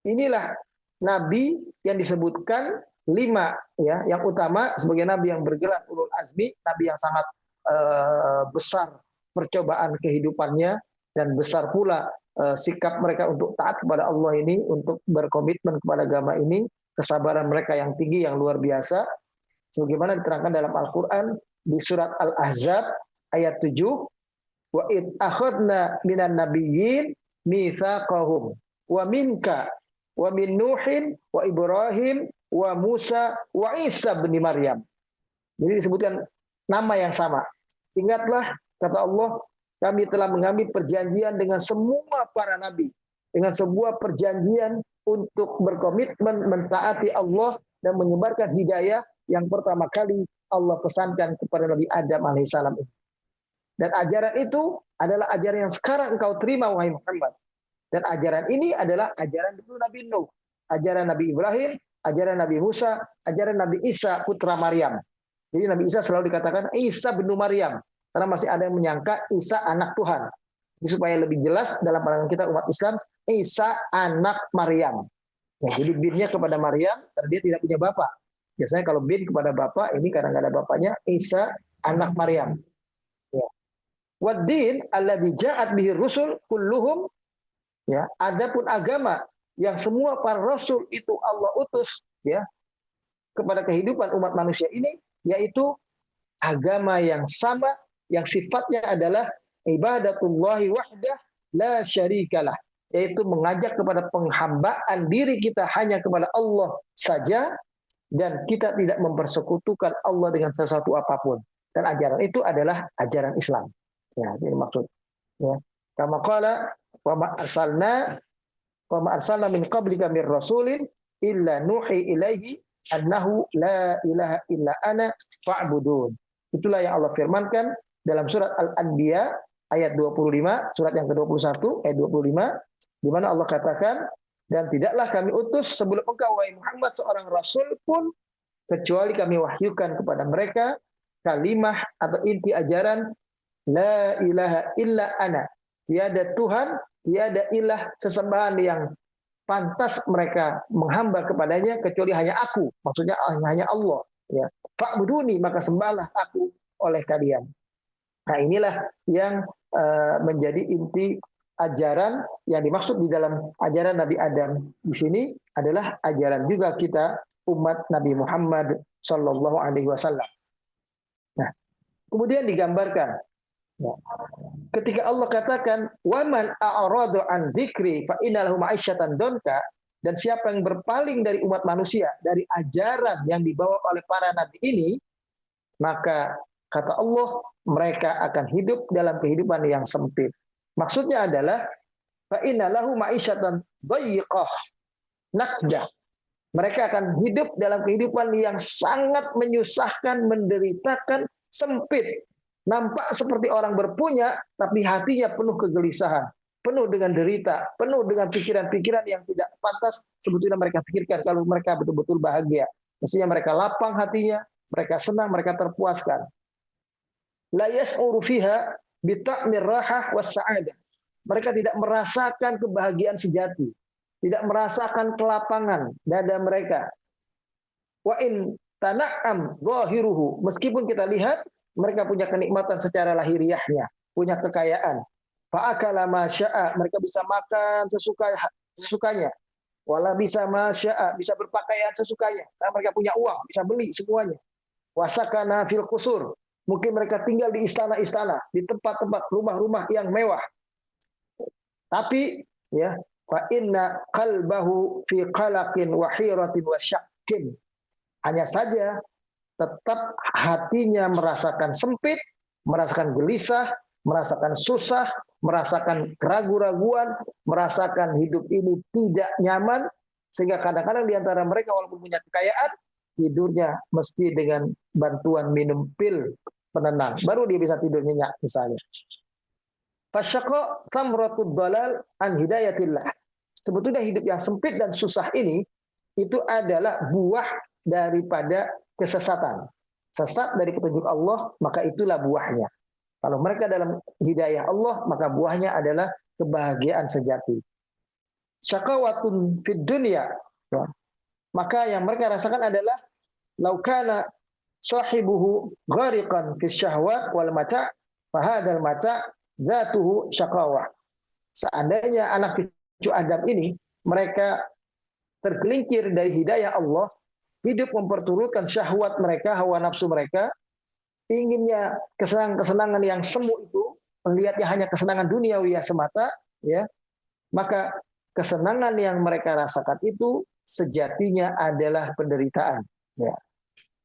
Inilah nabi yang disebutkan 5 ya, yang utama sebagai nabi yang bergelar ulul azmi, nabi yang sangat besar percobaan kehidupannya dan besar pula sikap mereka untuk taat kepada Allah ini, untuk berkomitmen kepada agama ini, kesabaran mereka yang tinggi, yang luar biasa, sebagaimana diterangkan dalam Al-Quran di surat Al-Ahzab ayat 7, wa id akhadna minan nabiyyin mitsaqahum wa minka wa min Nuhin wa Ibrahim wa Musa wa Isa bin Maryam. Jadi disebutkan nama yang sama. Ingatlah, kata Allah, kami telah mengambil perjanjian dengan semua para nabi, dengan sebuah perjanjian untuk berkomitmen mentaati Allah dan menyebarkan hidayah yang pertama kali Allah pesankan kepada Nabi Adam alaihissalam. Dan ajaran itu adalah ajaran yang sekarang engkau terima, wahai Muhammad. Dan ajaran ini adalah ajaran dulu Nabi Nuh, ajaran Nabi Ibrahim, ajaran Nabi Musa, ajaran Nabi Isa putra Maryam. Jadi Nabi Isa selalu dikatakan Isa bin Maryam, karena masih ada yang menyangka Isa anak Tuhan. Jadi supaya lebih jelas dalam pandangan kita umat Islam, Isa anak Maryam. Ya, jadi binnya kepada Maryam karena dia tidak punya bapak. Biasanya kalau bin kepada bapak, ini karena nggak ada bapaknya, Isa anak Maryam. Ya. Waddin alladzi ja'at bihi rusul kulluhum, ya, adapun agama yang semua para rasul itu Allah utus ya kepada kehidupan umat manusia ini, yaitu agama yang sama, yang sifatnya adalah ibadatullahi wahdah la syarikalah, yaitu mengajak kepada penghambaan diri kita hanya kepada Allah saja, dan kita tidak mempersekutukan Allah dengan sesuatu apapun. Dan ajaran itu adalah ajaran Islam. Ya, ini maksud. Ya. Kama qala wa ma arsalna min qablika mir rasulin illa nuhi ilaihi annahu la ilaha illa ana fa'budun. Itulah yang Allah firmankan dalam surat Al-Anbiya ayat 25, surat yang ke-21 ayat 25, di mana Allah katakan, dan tidaklah kami utus sebelum engkau wahai Muhammad seorang rasul pun kecuali kami wahyukan kepada mereka kalimah atau inti ajaran la ilaha illa ana. Tiada Tuhan, tiada ilah sesembahan yang pantas mereka menghamba kepadanya kecuali hanya aku, maksudnya hanya Allah. Ya, fa'buduni, maka sembahlah aku oleh kalian. Nah, inilah yang menjadi inti ajaran yang dimaksud di dalam ajaran Nabi Adam di sini adalah ajaran juga kita umat Nabi Muhammad Shallallahu Alaihi Wasallam. Nah, kemudian digambarkan, ya, ketika Allah katakan waman a'radu an dzikri fa innalahu ma'isyatan donka, dan siapa yang berpaling dari umat manusia dari ajaran yang dibawa oleh para nabi ini, maka kata Allah mereka akan hidup dalam kehidupan yang sempit. Maksudnya adalah fa innalahu ma'isyatan dhayiqah nakdah. Mereka akan hidup dalam kehidupan yang sangat menyusahkan, menderitakan, sempit. Nampak seperti orang berpunya, tapi hatinya penuh kegelisahan, penuh dengan derita, penuh dengan pikiran-pikiran yang tidak pantas sebetulnya mereka pikirkan kalau mereka betul-betul bahagia. Mestinya mereka lapang hatinya, mereka senang, mereka terpuaskan. La yas'uru fiha bita'mir rahah was sa'adah. Mereka tidak merasakan kebahagiaan sejati, tidak merasakan kelapangan dada mereka. Wa in tana'am zahiruhu, meskipun kita lihat mereka punya kenikmatan secara lahiriahnya, punya kekayaan. Fa'akala ma sya'a, mereka bisa makan sesukanya. Wala bisa ma sya'a, bisa berpakaian sesukanya. Karena mereka punya uang, bisa beli semuanya. Wasakana fil qusur, mungkin mereka tinggal di istana-istana, di tempat-tempat rumah-rumah yang mewah. Tapi ya, fa inna qalbahu fi qalaqin wa hiratin wa syakkin. Hanya saja tetap hatinya merasakan sempit, merasakan gelisah, merasakan susah, merasakan keraguan-raguan, merasakan hidup ini tidak nyaman, sehingga kadang-kadang di antara mereka walaupun punya kekayaan, tidurnya mesti dengan bantuan minum pil penenang, baru dia bisa tidur nyenyak misalnya. Fasyaqa tamratud dalal an hidayatillah. Sebetulnya hidup yang sempit dan susah ini itu adalah buah daripada kesesatan. Sesat dari petunjuk Allah, maka itulah buahnya. Kalau mereka dalam hidayah Allah, maka buahnya adalah kebahagiaan sejati. Syaqawatun fid dunya. Ya. Maka yang mereka rasakan adalah laukana sahibuhu ghariqan fis syahwat wal mata' fa hadzal mata' dzatuhu syaqawah. Seandainya anak cucu Adam ini mereka tergelincir dari hidayah Allah, hidup memperturutkan syahwat mereka, hawa nafsu mereka, inginnya kesenangan-kesenangan yang semu itu, melihatnya hanya kesenangan duniawi semata, ya, maka kesenangan yang mereka rasakan itu sejatinya adalah penderitaan. Ya.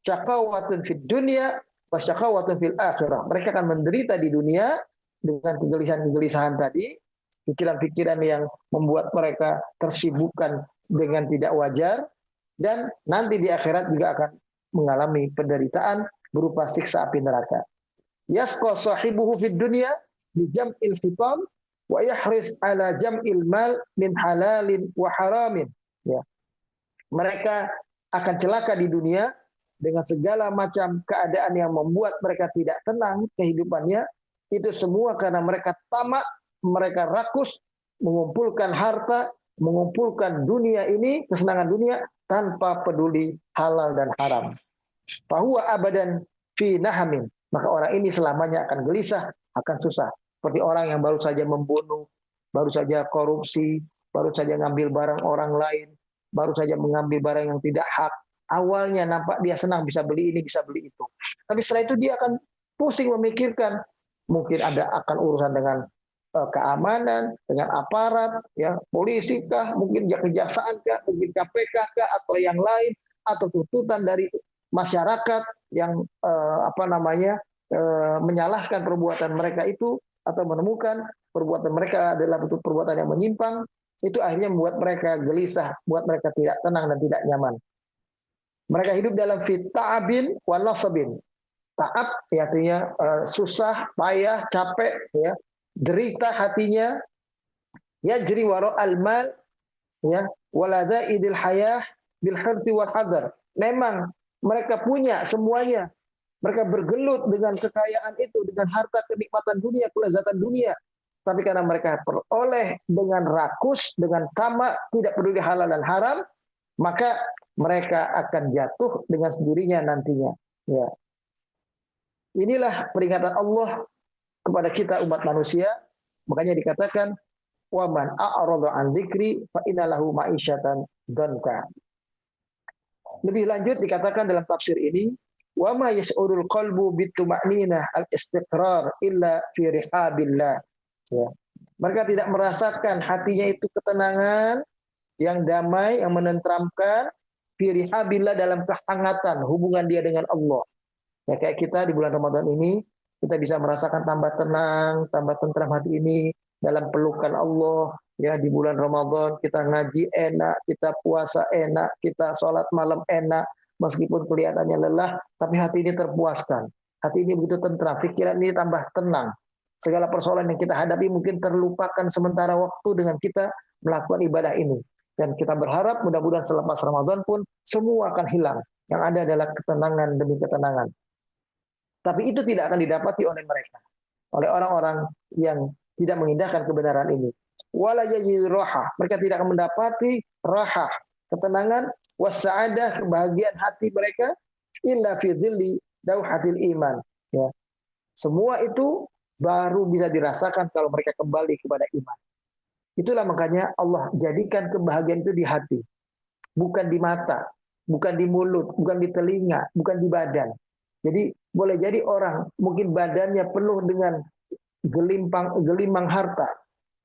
Syaqawatun fid dunya wa syaqawatun fil akhirah. Mereka akan menderita di dunia dengan kegelisahan-kegelisahan tadi, pikiran-pikiran yang membuat mereka tersibukkan dengan tidak wajar, dan nanti di akhirat juga akan mengalami penderitaan berupa siksa api neraka. Yasqa sahibuhu fid dunya bi jam'il hitam wa yahris ala jam'il mal min halalin wa haramin. Ya. Mereka akan celaka di dunia dengan segala macam keadaan yang membuat mereka tidak tenang kehidupannya. Itu semua karena mereka tamak, mereka rakus mengumpulkan harta, mengumpulkan dunia ini, kesenangan dunia tanpa peduli halal dan haram. Fahuwa abadan fi nahamin. Maka orang ini selamanya akan gelisah, akan susah. Seperti orang yang baru saja membunuh, baru saja korupsi, baru saja ngambil barang orang lain, baru saja mengambil barang yang tidak hak. Awalnya nampak dia senang bisa beli ini, bisa beli itu. Tapi setelah itu dia akan pusing memikirkan, mungkin ada akan urusan dengan keamanan, dengan aparat, ya, polisi kah, mungkin kejaksaan kah, mungkin KPK kah, atau yang lain, atau tuntutan dari masyarakat yang menyalahkan perbuatan mereka itu, atau menemukan perbuatan mereka adalah bentuk perbuatan yang menyimpang, itu akhirnya membuat mereka gelisah, buat mereka tidak tenang dan tidak nyaman. Mereka hidup dalam ta'abin wa nasabin. Ta'ab artinya susah, payah, capek, ya, derita hatinya, yajri wara al-mal, ya, walada idil hayah bil hirti wal hadar. Memang mereka punya semuanya. Mereka bergelut dengan kekayaan itu, dengan harta kenikmatan dunia, kelezatan dunia. tapi karena mereka peroleh dengan rakus, dengan tamak, tidak peduli halal dan haram, maka mereka akan jatuh dengan sendirinya nantinya. Ya. Inilah peringatan Allah kepada kita umat manusia. Makanya dikatakan, waman a'rada an dzikri fa innalahu ma'isyatan danka. Lebih lanjut dikatakan dalam tafsir ini, wa ma yas'urul qalbu bituma'ninah al-istiqrar illa fi rihabillah. Ya. Mereka tidak merasakan hatinya itu ketenangan yang damai, yang menenteramkan fi rihabillah, dalam kehangatan hubungan dia dengan Allah. Ya, kayak kita di bulan Ramadan ini, kita bisa merasakan tambah tenang, tambah tentram hati ini dalam pelukan Allah. Ya, di bulan Ramadan kita ngaji enak, kita puasa enak, kita sholat malam enak, meskipun kelihatannya lelah, tapi hati ini terpuaskan. Hati ini begitu tentram, pikiran ini tambah tenang. Segala persoalan yang kita hadapi mungkin terlupakan sementara waktu dengan kita melakukan ibadah ini. Dan kita berharap mudah-mudahan selepas Ramadan pun semua akan hilang. Yang ada adalah ketenangan demi ketenangan. Tapi itu tidak akan didapati oleh mereka, oleh orang-orang yang tidak mengindahkan kebenaran ini. Wala yajidu rahah, mereka tidak akan mendapati rahah, ketenangan, wasa'adah, kebahagiaan hati mereka, illa fi dhilli dauhatil iman. Ya. Semua itu baru bisa dirasakan kalau mereka kembali kepada iman. Itulah makanya Allah jadikan kebahagiaan itu di hati, bukan di mata, bukan di mulut, bukan di telinga, bukan di badan. Jadi boleh jadi orang mungkin badannya penuh dengan gelimang harta,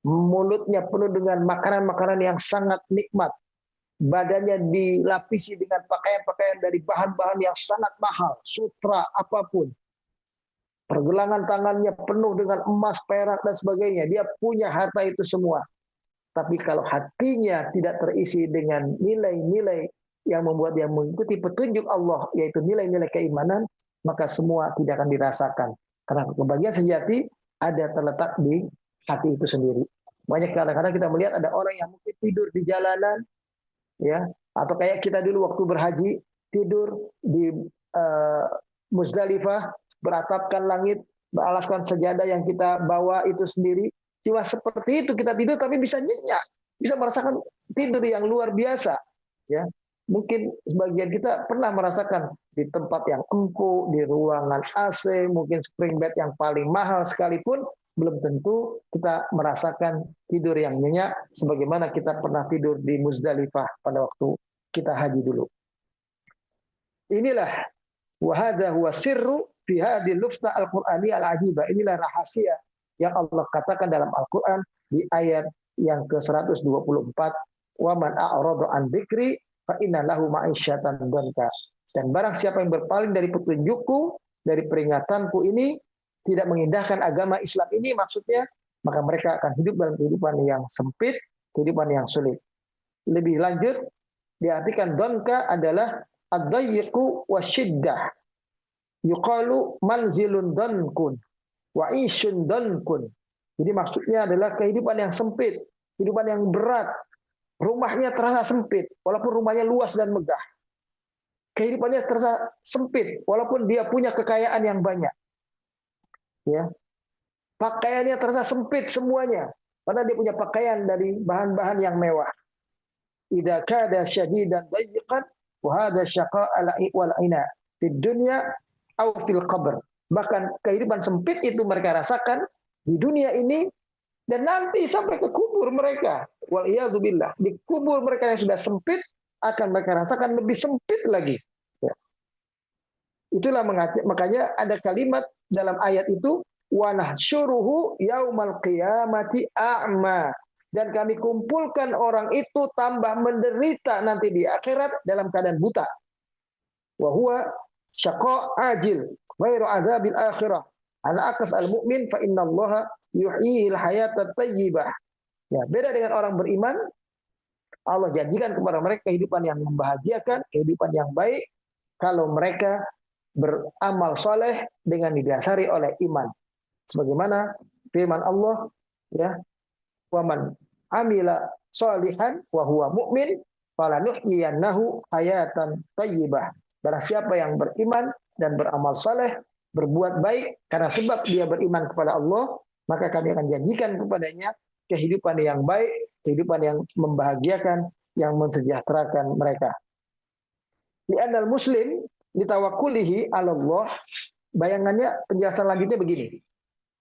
mulutnya penuh dengan makanan-makanan yang sangat nikmat, badannya dilapisi dengan pakaian-pakaian dari bahan-bahan yang sangat mahal, sutra apapun, pergelangan tangannya penuh dengan emas, perak dan sebagainya. Dia punya harta itu semua. Tapi kalau hatinya tidak terisi dengan nilai-nilai yang membuat dia mengikuti petunjuk Allah, yaitu nilai-nilai keimanan, maka semua tidak akan dirasakan. Karena kebahagiaan sejati ada terletak di hati itu sendiri. Banyak kadang-kadang kita melihat ada orang yang mungkin tidur di jalanan, ya, atau kayak kita dulu waktu berhaji, tidur di Muzdalifah, beratapkan langit, beralaskan sejadah yang kita bawa itu sendiri. Cuma seperti itu kita tidur, tapi bisa nyenyak, bisa merasakan tidur yang luar biasa. Ya, mungkin sebagian kita pernah merasakan di tempat yang empuk, di ruangan AC, mungkin spring bed yang paling mahal sekalipun, belum tentu kita merasakan tidur yang nyenyak sebagaimana kita pernah tidur di Muzdalifah pada waktu kita haji dulu. Inilah wa hadza huwa sirru fi hadhihi lufta al-Qur'ani al-ajibah. Inilah rahasia yang Allah katakan dalam Al-Qur'an di ayat yang ke-124, wa man a'rada an dzikri fa inna lahu ma'isyatan danka. Dan barang siapa yang berpaling dari petunjukku, dari peringatanku ini, tidak mengindahkan agama Islam ini maksudnya, maka mereka akan hidup dalam kehidupan yang sempit, kehidupan yang sulit. Lebih lanjut, diartikan donka adalah ad-dayyiqu wasyiddah. Yuqalu manzilun donkun, wa isyun donkun. Jadi maksudnya adalah kehidupan yang sempit, kehidupan yang berat. Rumahnya terasa sempit, walaupun rumahnya luas dan megah. Kehidupannya terasa sempit, walaupun dia punya kekayaan yang banyak. Ya, pakaiannya terasa sempit semuanya, karena dia punya pakaian dari bahan-bahan yang mewah. Idza kada syadidan dayyiqan wa hadha syaqa'a wal ina fid dunya aw fil qabr. Bahkan kehidupan sempit itu mereka rasakan di dunia ini dan nanti sampai ke kubur mereka. Wal iyadzu billah, di kubur mereka yang sudah sempit akan mereka rasakan lebih sempit lagi. Ya. Itulah makanya ada kalimat dalam ayat itu, wa nahsyuruhu yaumal qiyamati a'ma, dan kami kumpulkan orang itu tambah menderita nanti di akhirat dalam keadaan buta. Wa huwa syaqa ajil ghairu adzabil akhirah. Ana akas al-mu'min fa innallaha yuhyil hayata thayyibah. Ya, beda dengan orang beriman, Allah janjikan kepada mereka kehidupan yang membahagiakan, kehidupan yang baik kalau mereka beramal soleh dengan didasari oleh iman. Sebagaimana firman Allah, ya, wa man amila sholihan wa huwa mu'min falanuhyiyannahu hayatan thayyibah. Barang siapa yang beriman dan beramal soleh, berbuat baik karena sebab dia beriman kepada Allah, maka kami akan janjikan kepadanya kehidupan yang baik, kehidupan yang membahagiakan, yang mensejahterakan mereka. Li'annal muslim ditawakkulihi 'ala Allah. Bayangannya penjelasan lanjutnya begini.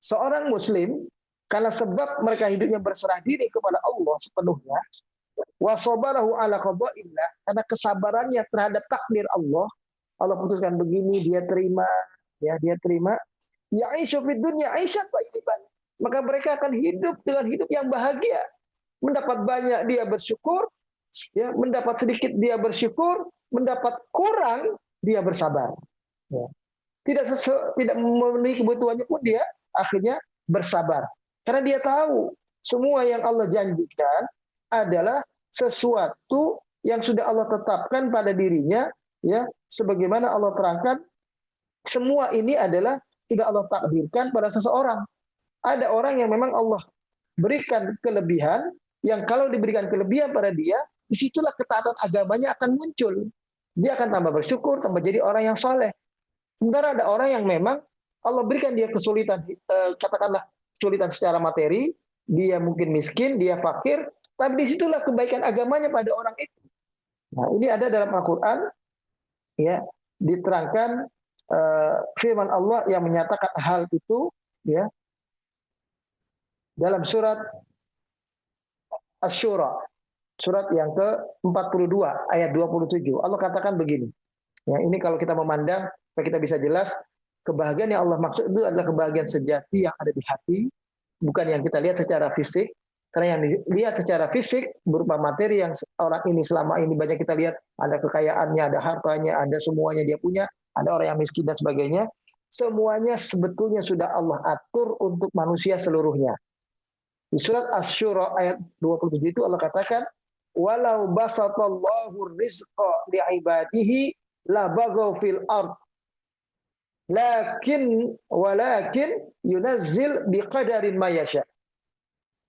Seorang muslim karena sebab mereka hidupnya berserah diri kepada Allah sepenuhnya, wa sabarahu 'ala qada'illah, karena kesabarannya terhadap takdir Allah. Allah putuskan begini, dia terima, ya dia terima. Ya'ishu fid dunya 'aisyan thayyiban. Maka mereka akan hidup dengan hidup yang bahagia. Mendapat banyak dia bersyukur, ya, mendapat sedikit dia bersyukur, mendapat kurang dia bersabar. Ya. Tidak memenuhi kebutuhannya pun dia akhirnya bersabar. Karena dia tahu semua yang Allah janjikan adalah sesuatu yang sudah Allah tetapkan pada dirinya, ya, sebagaimana Allah terangkan, semua ini adalah tidak Allah takdirkan pada seseorang. Ada orang yang memang Allah berikan kelebihan, yang kalau diberikan kelebihan pada dia, disitulah ketaatan agamanya akan muncul. Dia akan tambah bersyukur, tambah jadi orang yang soleh. Sementara ada orang yang memang Allah berikan dia kesulitan, katakanlah kesulitan secara materi, dia mungkin miskin, dia fakir, tapi disitulah kebaikan agamanya pada orang itu. Nah, ini ada dalam Al-Quran, ya, diterangkan firman Allah yang menyatakan hal itu, ya, dalam surat Asy-Syura, surat yang ke-42 ayat 27. Allah katakan begini. Ya, ini kalau kita memandang, supaya kita bisa jelas, kebahagiaan yang Allah maksud itu adalah kebahagiaan sejati yang ada di hati, bukan yang kita lihat secara fisik. Karena yang dilihat secara fisik berupa materi yang orang ini selama ini banyak kita lihat, ada kekayaannya, ada hartanya, ada semuanya dia punya, ada orang yang miskin dan sebagainya. Semuanya sebetulnya sudah Allah atur untuk manusia seluruhnya. Di surat Asy-Syura ayat 27 itu Allah katakan, walau basatallahu rizqa li'ibadihi la bagaw fil ard walakin yunazzil biqadarin ma yasha.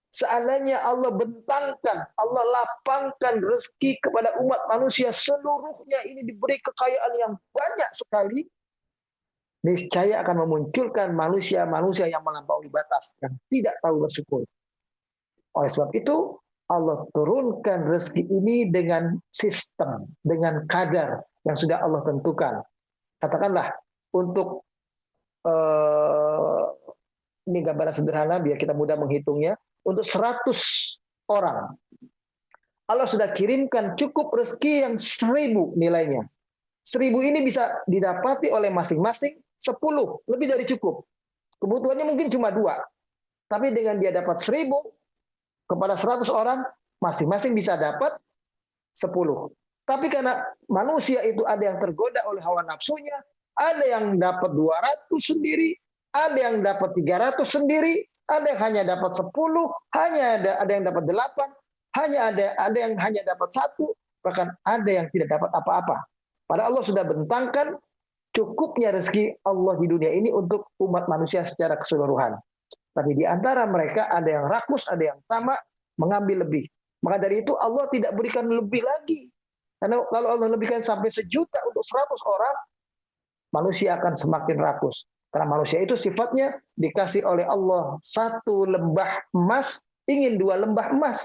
Seandainya Allah bentangkan, Allah lapangkan rezeki kepada umat manusia seluruhnya, ini diberi kekayaan yang banyak sekali, niscaya akan memunculkan manusia-manusia yang melampaui batas, yang tidak tahu bersyukur. Oleh sebab itu, Allah turunkan rezeki ini dengan sistem, dengan kadar yang sudah Allah tentukan. Katakanlah, untuk ini gambaran sederhana biar kita mudah menghitungnya, untuk 100 orang, Allah sudah kirimkan cukup rezeki yang 1000 nilainya. 1000 ini bisa didapati oleh masing-masing 10, lebih dari cukup. Kebutuhannya mungkin cuma 2. Tapi dengan dia dapat 1000, kepada 100 orang, masing-masing bisa dapat 10. Tapi karena manusia itu ada yang tergoda oleh hawa nafsunya, ada yang dapat 200 sendiri, ada yang dapat 300 sendiri, ada yang hanya dapat 10, ada yang dapat 8, ada yang hanya dapat 1, bahkan ada yang tidak dapat apa-apa. Padahal Allah sudah bentangkan cukupnya rezeki Allah di dunia ini untuk umat manusia secara keseluruhan. Tapi di antara mereka ada yang rakus, ada yang tamak, mengambil lebih. Maka dari itu Allah tidak berikan lebih lagi. Karena kalau Allah lebihkan sampai 1.000.000 untuk 100 orang, manusia akan semakin rakus. Karena manusia itu sifatnya dikasih oleh Allah 1 lembah emas, ingin 2 lembah emas.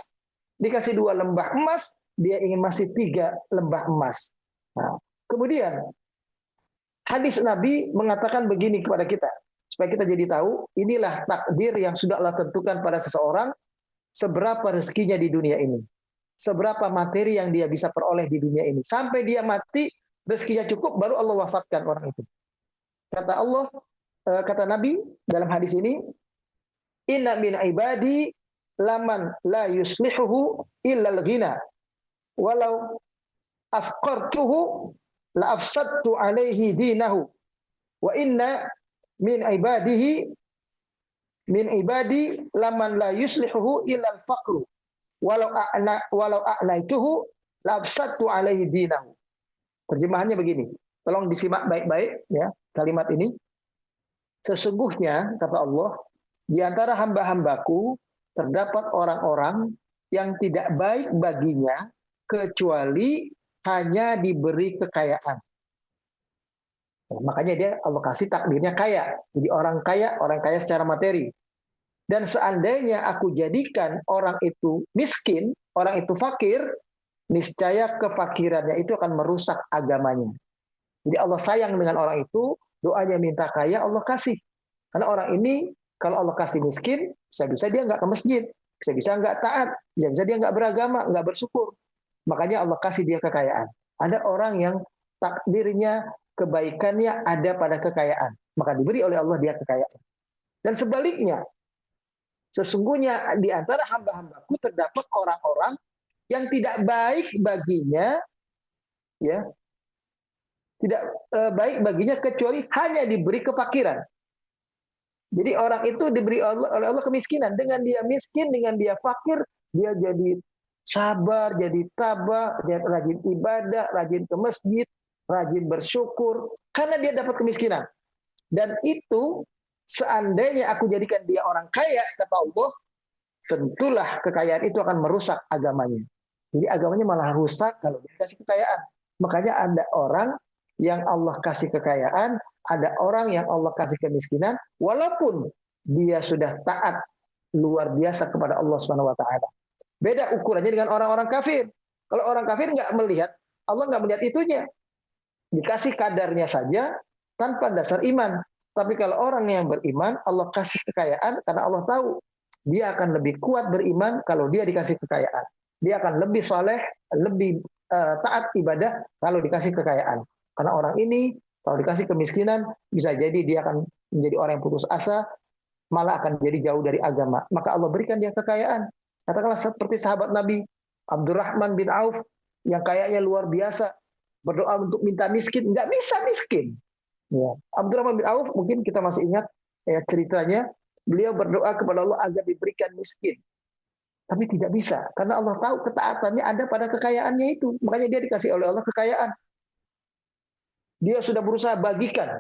Dikasih 2 lembah emas, dia ingin masih 3 lembah emas. Nah, kemudian hadis Nabi mengatakan begini kepada kita, supaya kita jadi tahu, inilah takdir yang sudah Allah tentukan pada seseorang, seberapa rezekinya di dunia ini, seberapa materi yang dia bisa peroleh di dunia ini. Sampai dia mati, rezekinya cukup, baru Allah wafatkan orang itu. Kata Allah, kata Nabi dalam hadis ini, inna min ibadi laman la yuslihuhu illal ghina, walau afqartuhu la afsadtu alaihi dinahu, wa inna min ibadi laman la yuslihuhu illal faqru walau a'naituhu la afsadtu alaihi dinahu. Terjemahannya begini, tolong disimak baik-baik ya kalimat ini. Sesungguhnya kata Allah, di antara hamba-hambaku terdapat orang-orang yang tidak baik baginya kecuali hanya diberi kekayaan. Makanya dia Allah kasih takdirnya kaya. Jadi orang kaya secara materi. Dan seandainya aku jadikan orang itu miskin, orang itu fakir, niscaya kefakirannya itu akan merusak agamanya. Jadi Allah sayang dengan orang itu, doanya minta kaya, Allah kasih. Karena orang ini, kalau Allah kasih miskin, bisa-bisa dia nggak ke masjid, bisa-bisa nggak taat, bisa-bisa dia nggak beragama, nggak bersyukur. Makanya Allah kasih dia kekayaan. Ada orang yang takdirnya, kebaikannya ada pada kekayaan. Maka diberi oleh Allah dia kekayaan. Dan sebaliknya, sesungguhnya di antara hamba-hambaku terdapat orang-orang yang tidak baik baginya, ya, tidak baik baginya kecuali hanya diberi kefakiran. Jadi orang itu diberi oleh Allah kemiskinan. Dengan dia miskin, dengan dia fakir, dia jadi sabar, jadi tabah, dia rajin ibadah, rajin ke masjid, rajin bersyukur, karena dia dapat kemiskinan. Dan itu seandainya aku jadikan dia orang kaya, kata Allah, tentulah kekayaan itu akan merusak agamanya. Jadi agamanya malah rusak kalau dia kasih kekayaan. Makanya ada orang yang Allah kasih kekayaan, ada orang yang Allah kasih kemiskinan, walaupun dia sudah taat luar biasa kepada Allah Subhanahu wa taala. Beda ukurannya dengan orang-orang kafir. Kalau orang kafir nggak melihat, Allah nggak melihat itunya. Dikasih kadarnya saja tanpa dasar iman. Tapi kalau orang yang beriman, Allah kasih kekayaan karena Allah tahu dia akan lebih kuat beriman kalau dia dikasih kekayaan. Dia akan lebih soleh, lebih taat ibadah kalau dikasih kekayaan. Karena orang ini kalau dikasih kemiskinan, bisa jadi dia akan menjadi orang yang putus asa, malah akan jadi jauh dari agama. Maka Allah berikan dia kekayaan. Katakanlah seperti sahabat Nabi Abdurrahman bin Auf yang kayaknya luar biasa, berdoa untuk minta miskin, nggak bisa miskin. Ya. Abdurrahman bin Auf mungkin kita masih ingat ya ceritanya, beliau berdoa kepada Allah agar diberikan miskin. Tapi tidak bisa, karena Allah tahu ketaatannya ada pada kekayaannya itu. Makanya dia dikasih oleh Allah kekayaan. Dia sudah berusaha bagikan.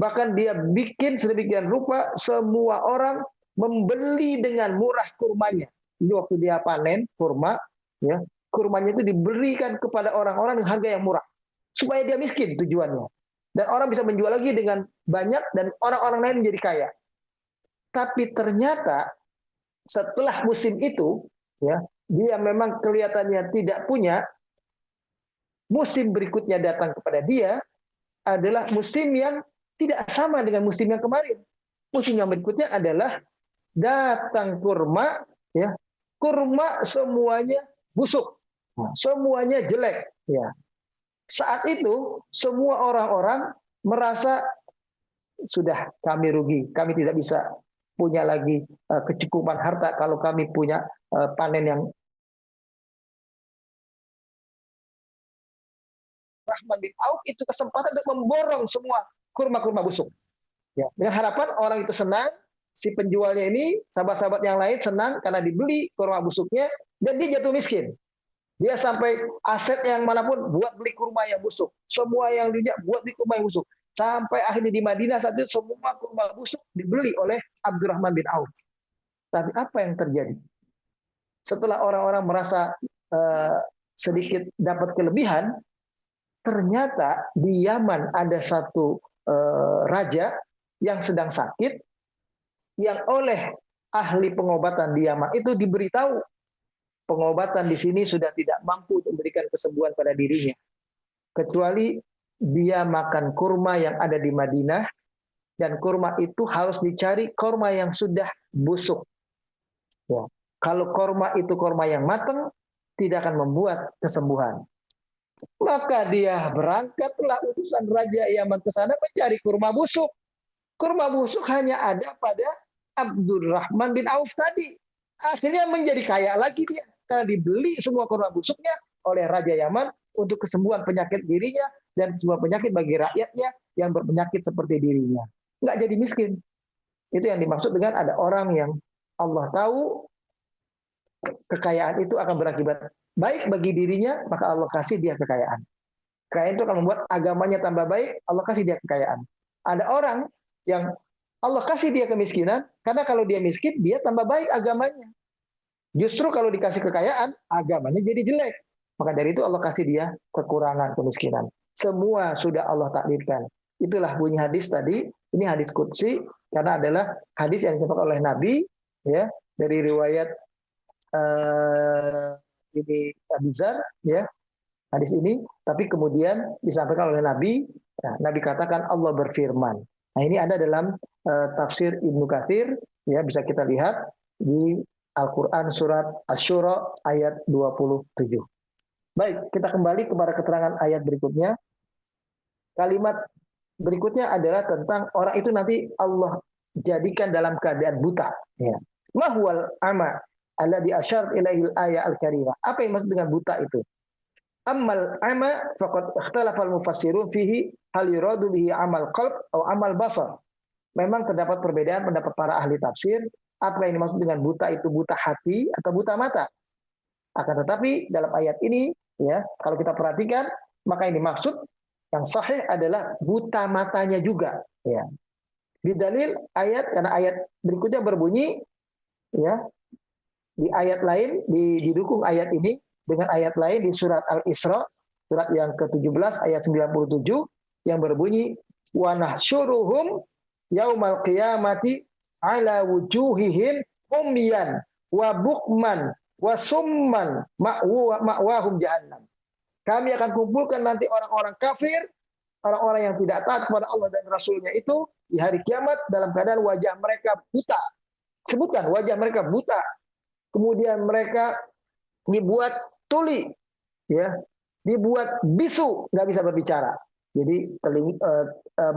Bahkan dia bikin sedemikian rupa semua orang membeli dengan murah kurmanya. Ini waktu dia panen kurma, ya, kurmanya itu diberikan kepada orang-orang dengan harga yang murah. Supaya dia miskin tujuannya. Dan orang bisa menjual lagi dengan banyak dan orang-orang lain menjadi kaya. Tapi ternyata setelah musim itu, ya, dia memang kelihatannya tidak punya, musim berikutnya datang kepada dia adalah musim yang tidak sama dengan musim yang kemarin. Musim yang berikutnya adalah datang kurma, ya, kurma semuanya busuk, semuanya jelek. Ya. Saat itu semua orang-orang merasa sudah kami rugi, kami tidak bisa punya lagi kecukupan harta kalau kami punya panen yang Rahman bin Auf itu kesempatan untuk memborong semua kurma-kurma busuk. Ya, dengan harapan orang itu senang, si penjualnya ini, sahabat-sahabat yang lain senang karena dibeli kurma busuknya, dan dia jatuh miskin. Dia sampai aset yang manapun buat beli kurma yang busuk. Semua yang dia buat beli kurma yang busuk. Sampai akhirnya di Madinah saat itu semua kurma busuk dibeli oleh Abdurrahman bin Auf. Tapi apa yang terjadi? Setelah orang-orang merasa sedikit dapat kelebihan, ternyata di Yaman ada satu raja yang sedang sakit, yang oleh ahli pengobatan di Yaman itu diberitahu pengobatan di sini sudah tidak mampu untuk memberikan kesembuhan pada dirinya, kecuali dia makan kurma yang ada di Madinah, dan kurma itu harus dicari kurma yang sudah busuk. Ya. Kalau kurma itu kurma yang matang, tidak akan membuat kesembuhan. Maka dia berangkatlah utusan Raja Yaman ke sana mencari kurma busuk. Kurma busuk hanya ada pada Abdurrahman bin Auf tadi. Akhirnya menjadi kaya lagi dia. Karena dibeli semua kurma busuknya oleh Raja Yaman untuk kesembuhan penyakit dirinya dan semua penyakit bagi rakyatnya yang berpenyakit seperti dirinya. Nggak jadi miskin. Itu yang dimaksud dengan ada orang yang Allah tahu kekayaan itu akan berakibat baik bagi dirinya, maka Allah kasih dia kekayaan. Kekayaan itu akan membuat agamanya tambah baik, Allah kasih dia kekayaan. Ada orang yang Allah kasih dia kemiskinan, karena kalau dia miskin, dia tambah baik agamanya. Justru kalau dikasih kekayaan, agamanya jadi jelek. Maka dari itu Allah kasih dia kekurangan, kemiskinan. Semua sudah Allah takdirkan. Itulah bunyi hadis tadi, ini hadis qudsi, karena adalah hadis yang disampaikan oleh Nabi, ya, dari riwayat ini Abizar, ya, hadis ini, tapi kemudian disampaikan oleh Nabi. Nah, Nabi katakan Allah berfirman. Nah, ini ada dalam tafsir Ibnu Katsir, ya, bisa kita lihat di Al-Quran surat Asy-Syura ayat 27. Baik, kita kembali kepada keterangan ayat berikutnya. Kalimat berikutnya adalah tentang orang itu nanti Allah jadikan dalam keadaan buta. Ya. Mahwal ama alladhi asyar ilaihil ayat al-karimah. Apa yang maksud dengan buta itu? Amal ama faqad ikhtalafa al-mufassirun fihi hal yuradu bihi amal qalb atau amal basar. Memang terdapat perbedaan pendapat para ahli tafsir, apa yang dimaksud dengan buta itu buta hati atau buta mata. Akan tetapi dalam ayat ini, ya, kalau kita perhatikan, maka yang dimaksud yang sahih adalah buta matanya juga, ya. Didalil ayat, karena ayat berikutnya berbunyi, ya, di ayat lain didukung ayat ini dengan ayat lain di surat Al-Isra, surat yang ke-17 ayat 97 yang berbunyi wa nahsyuruhum yaumal qiyamati ala wujuhihim umyan wa bukman wa summan ma'wahum jahannam. Kami akan kumpulkan nanti orang-orang kafir, orang-orang yang tidak taat kepada Allah dan Rasulnya itu di hari kiamat dalam keadaan wajah mereka buta. Sebutkan wajah mereka buta. Kemudian mereka dibuat tuli, ya, dibuat bisu, nggak bisa berbicara. Jadi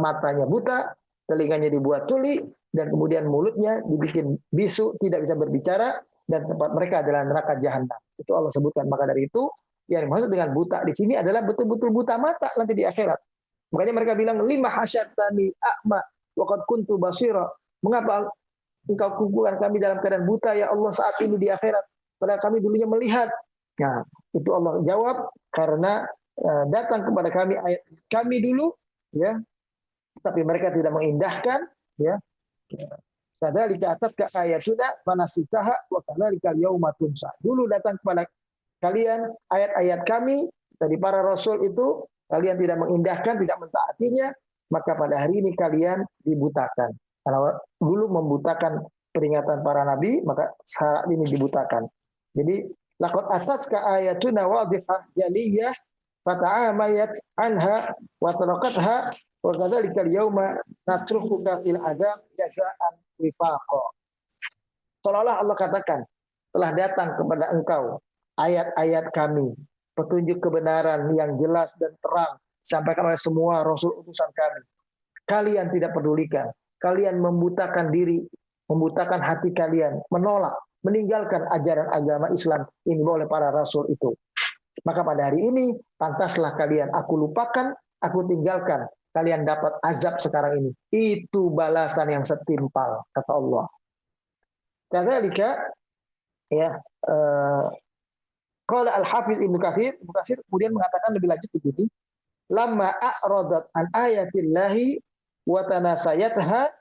matanya buta, telinganya dibuat tuli, dan kemudian mulutnya dibikin bisu, tidak bisa berbicara, dan tempat mereka adalah neraka jahanam. Itu Allah sebutkan. Maka dari itu, yang dimaksud dengan buta di sini adalah betul-betul buta mata nanti di akhirat. Makanya mereka bilang, lima hasyatani a'ma wa qad kuntu basira. Mengapa engkau kumpulkan kami dalam keadaan buta, ya Allah, saat ini di akhirat? Padahal kami dulunya melihat. Nah, itu Allah jawab, karena datang kepada kami ayat kami dulu, ya, tapi mereka tidak mengindahkan, ya. Kadzalika atatka ayatuna fanasitaha wa kadzalika yauma tunsa. Dulu datang kepada kalian ayat-ayat kami dari para rasul itu, kalian tidak mengindahkan, tidak mentaatinya, maka pada hari ini kalian dibutakan. Karena dulu membutakan peringatan para nabi, maka saat ini dibutakan. Jadi laqad atatka ayatuna wadhihah jaliyah fata'amayat anha wa tarakatha wa kadzalika al-yauma natrukuka fil adzab jazaan wifaqa. Seolah-olah Allah katakan, telah datang kepada engkau ayat-ayat kami, petunjuk kebenaran yang jelas dan terang, disampaikan oleh semua rasul utusan kami. Kalian tidak pedulikan, kalian membutakan diri, membutakan hati kalian, menolak, meninggalkan ajaran agama Islam ini oleh para rasul itu. Maka pada hari ini, pantaslah kalian, aku lupakan, aku tinggalkan, kalian dapat azab sekarang ini. Itu balasan yang setimpal, kata Allah. Kadzalika, ya, qala al-Hafiz Ibnu Katsir kemudian mengatakan lebih lanjut begini, lamma a'radat an ayatillahi wa tanasayatha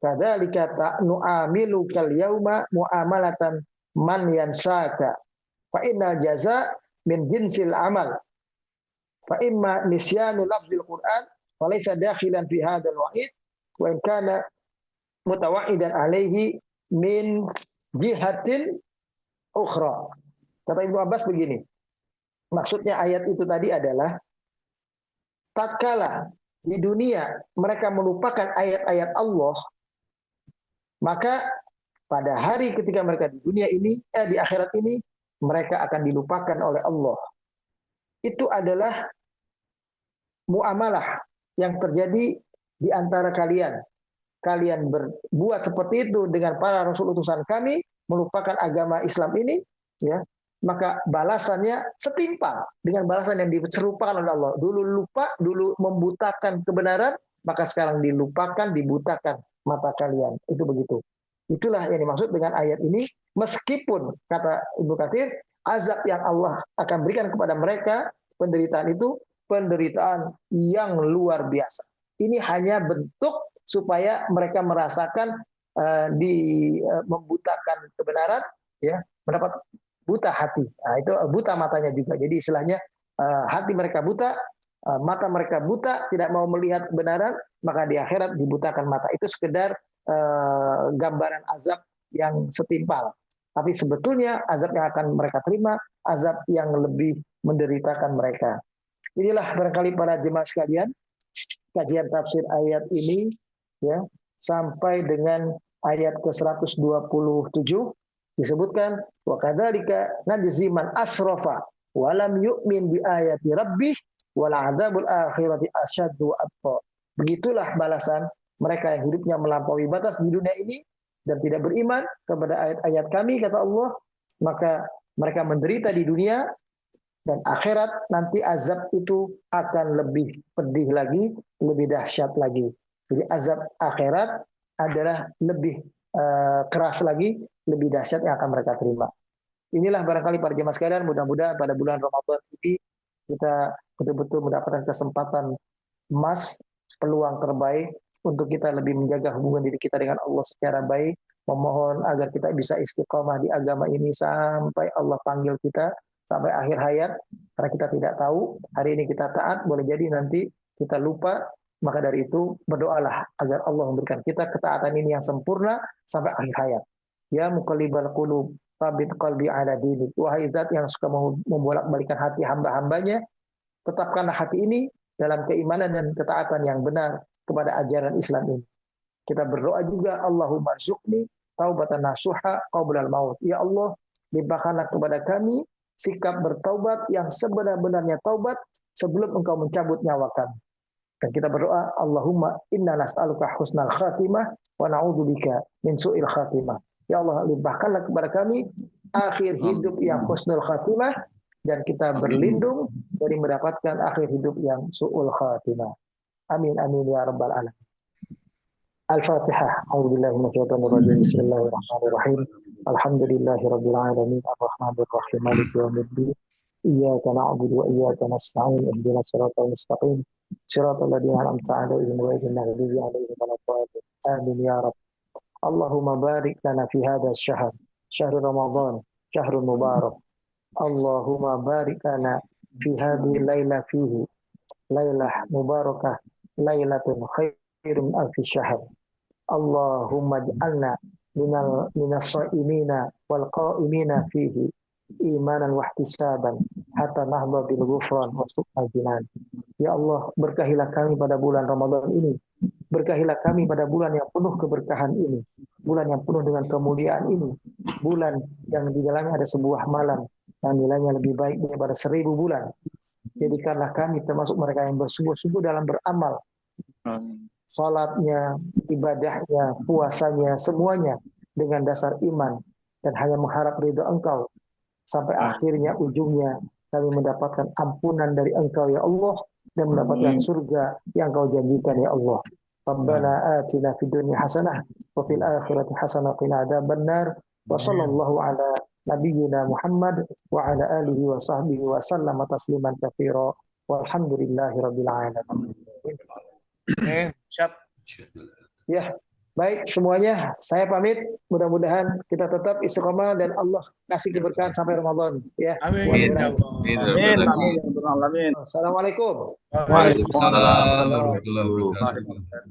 kadzalika ta'nu'amiluka al-yauma mu'amalatan man yansaka fa innal jaza min jinsil amal fa imma nisyanu lafzil Qur'an wa laysa dakhilan fi hadzal wa'id wa in kana mutawaidan alaihi min jihatin ukhra. Kata Ibnu Abbas begini, maksudnya ayat itu tadi adalah tatkala di dunia mereka melupakan ayat-ayat Allah, maka pada hari ketika mereka di dunia ini, di akhirat ini, mereka akan dilupakan oleh Allah. Itu adalah muamalah yang terjadi di antara kalian. Kalian berbuat seperti itu dengan para rasul utusan kami, melupakan agama Islam ini, ya, maka balasannya setimpal dengan balasan yang diserupakan oleh Allah. Dulu lupa, dulu membutakan kebenaran, maka sekarang dilupakan, dibutakan mata kalian. Itu begitu. Itulah yang dimaksud dengan ayat ini. Meskipun, kata Ibnu Katsir, azab yang Allah akan berikan kepada mereka, penderitaan itu, penderitaan yang luar biasa. Ini hanya bentuk supaya mereka merasakan membutakan kebenaran, ya, mendapat buta hati. Nah, itu buta matanya juga. Jadi istilahnya hati mereka buta, mata mereka buta, tidak mau melihat kebenaran, maka di akhirat dibutakan mata. Itu sekedar gambaran azab yang setimpal. Tapi sebetulnya azab yang akan mereka terima, azab yang lebih menderitakan mereka. Inilah barangkali para jemaah sekalian, kajian tafsir ayat ini ya sampai dengan ayat ke-127 disebutkan wa kadzalika najzi man asrafa wa lam yu'min bi ayati rabbih wal adzabul akhirati asyaddu abqa. Begitulah balasan mereka yang hidupnya melampaui batas di dunia ini dan tidak beriman kepada ayat-ayat kami, kata Allah, maka mereka menderita di dunia dan akhirat nanti azab itu akan lebih pedih lagi, lebih dahsyat lagi. Jadi azab akhirat adalah lebih keras lagi, lebih dahsyat yang akan mereka terima. Inilah barangkali para jemaah sekalian, mudah-mudahan pada bulan Ramadan ini kita betul-betul mendapatkan kesempatan emas, peluang terbaik untuk kita lebih menjaga hubungan diri kita dengan Allah secara baik, memohon agar kita bisa istiqomah di agama ini sampai Allah panggil kita, sampai akhir hayat, karena kita tidak tahu hari ini kita taat, boleh jadi nanti kita lupa. Maka dari itu berdoalah agar Allah memberikan kita ketaatan ini yang sempurna sampai akhir hayat. Ya muqallibal qulub, tsabbit qalbi ala dinik. Wahai zat yang suka membolak-balikan hati hamba-hambanya, tetapkanlah hati ini dalam keimanan dan ketaatan yang benar kepada ajaran Islam ini. Kita berdoa juga, Allahumma rzuqni taubatan nasuha qablal maut. Ya Allah, limpahkanlah kepada kami sikap bertaubat yang sebenar-benarnya taubat sebelum Engkau mencabut nyawa kami. Dan kita berdoa, Allahumma inna nas'aluka husnal khatimah wa na'udzubika min su'il khatimah. Ya Allah, limpahkanlah kepada kami akhir hidup yang husnul khatimah dan kita berlindung dari mendapatkan akhir hidup yang su'ul khatimah. Amin amin ya rabbal alamin. Al-Fatihah. A'udzubillahi minasyaitonir rajim. Bismillahirrahmanirrahim. Alhamdulillahi rabbil alamin. Arrahmanir rahim. Maliki yaumiddin. Iyyaka na'budu wa iyyaka nasta'in. Ihdinas siratal mustaqim. Siratal ladzina an'amta 'alaihim ghairil maghdubi 'alaihim waladdallin. Amin ya rabb. Allahumma barik lana fi hadzal syahr. Syahr Ramadan, syahrul mubarak. Allahumma barik lana fi hadhihi laila fihi lailah mubarakah lailatun khairum alfi syahr. Allahumma ij'alna minas shaimina wal qaimina fihi imanan wa ihtisaban hatta nahba bil ghufran wa su'al jinan. Ya Allah, berkahilah kami pada bulan Ramadan ini. Berkahilah kami pada bulan yang penuh keberkahan ini. Bulan yang penuh dengan kemuliaan ini. Bulan yang di dalamnya ada sebuah malam yang nilainya lebih baik daripada 1000 bulan. Jadikanlah kami termasuk mereka yang bersungguh-sungguh dalam beramal. Salatnya, ibadahnya, puasanya, semuanya dengan dasar iman dan hanya mengharap ridha Engkau. Sampai akhirnya ujungnya kami mendapatkan ampunan dari Engkau ya Allah dan mendapatkan surga yang Engkau janjikan ya Allah. Rabbana atina fid dunya hasanah wa fil akhirati hasanah wa qina adzabannar. Wa sallallahu ala nabiyyina Muhammad wa ala alihi wa sahbihi wa sallama tasliman katsira. Walhamdulillahi rabbil alamin. Siap. Ya, baik semuanya, saya pamit. Mudah-mudahan kita tetap istiqomah dan Allah kasih keberkahan sampai Ramadan. Ya. Amin. Assalamualaikum. Waalaikumsalam warahmatullahi wabarakatuh.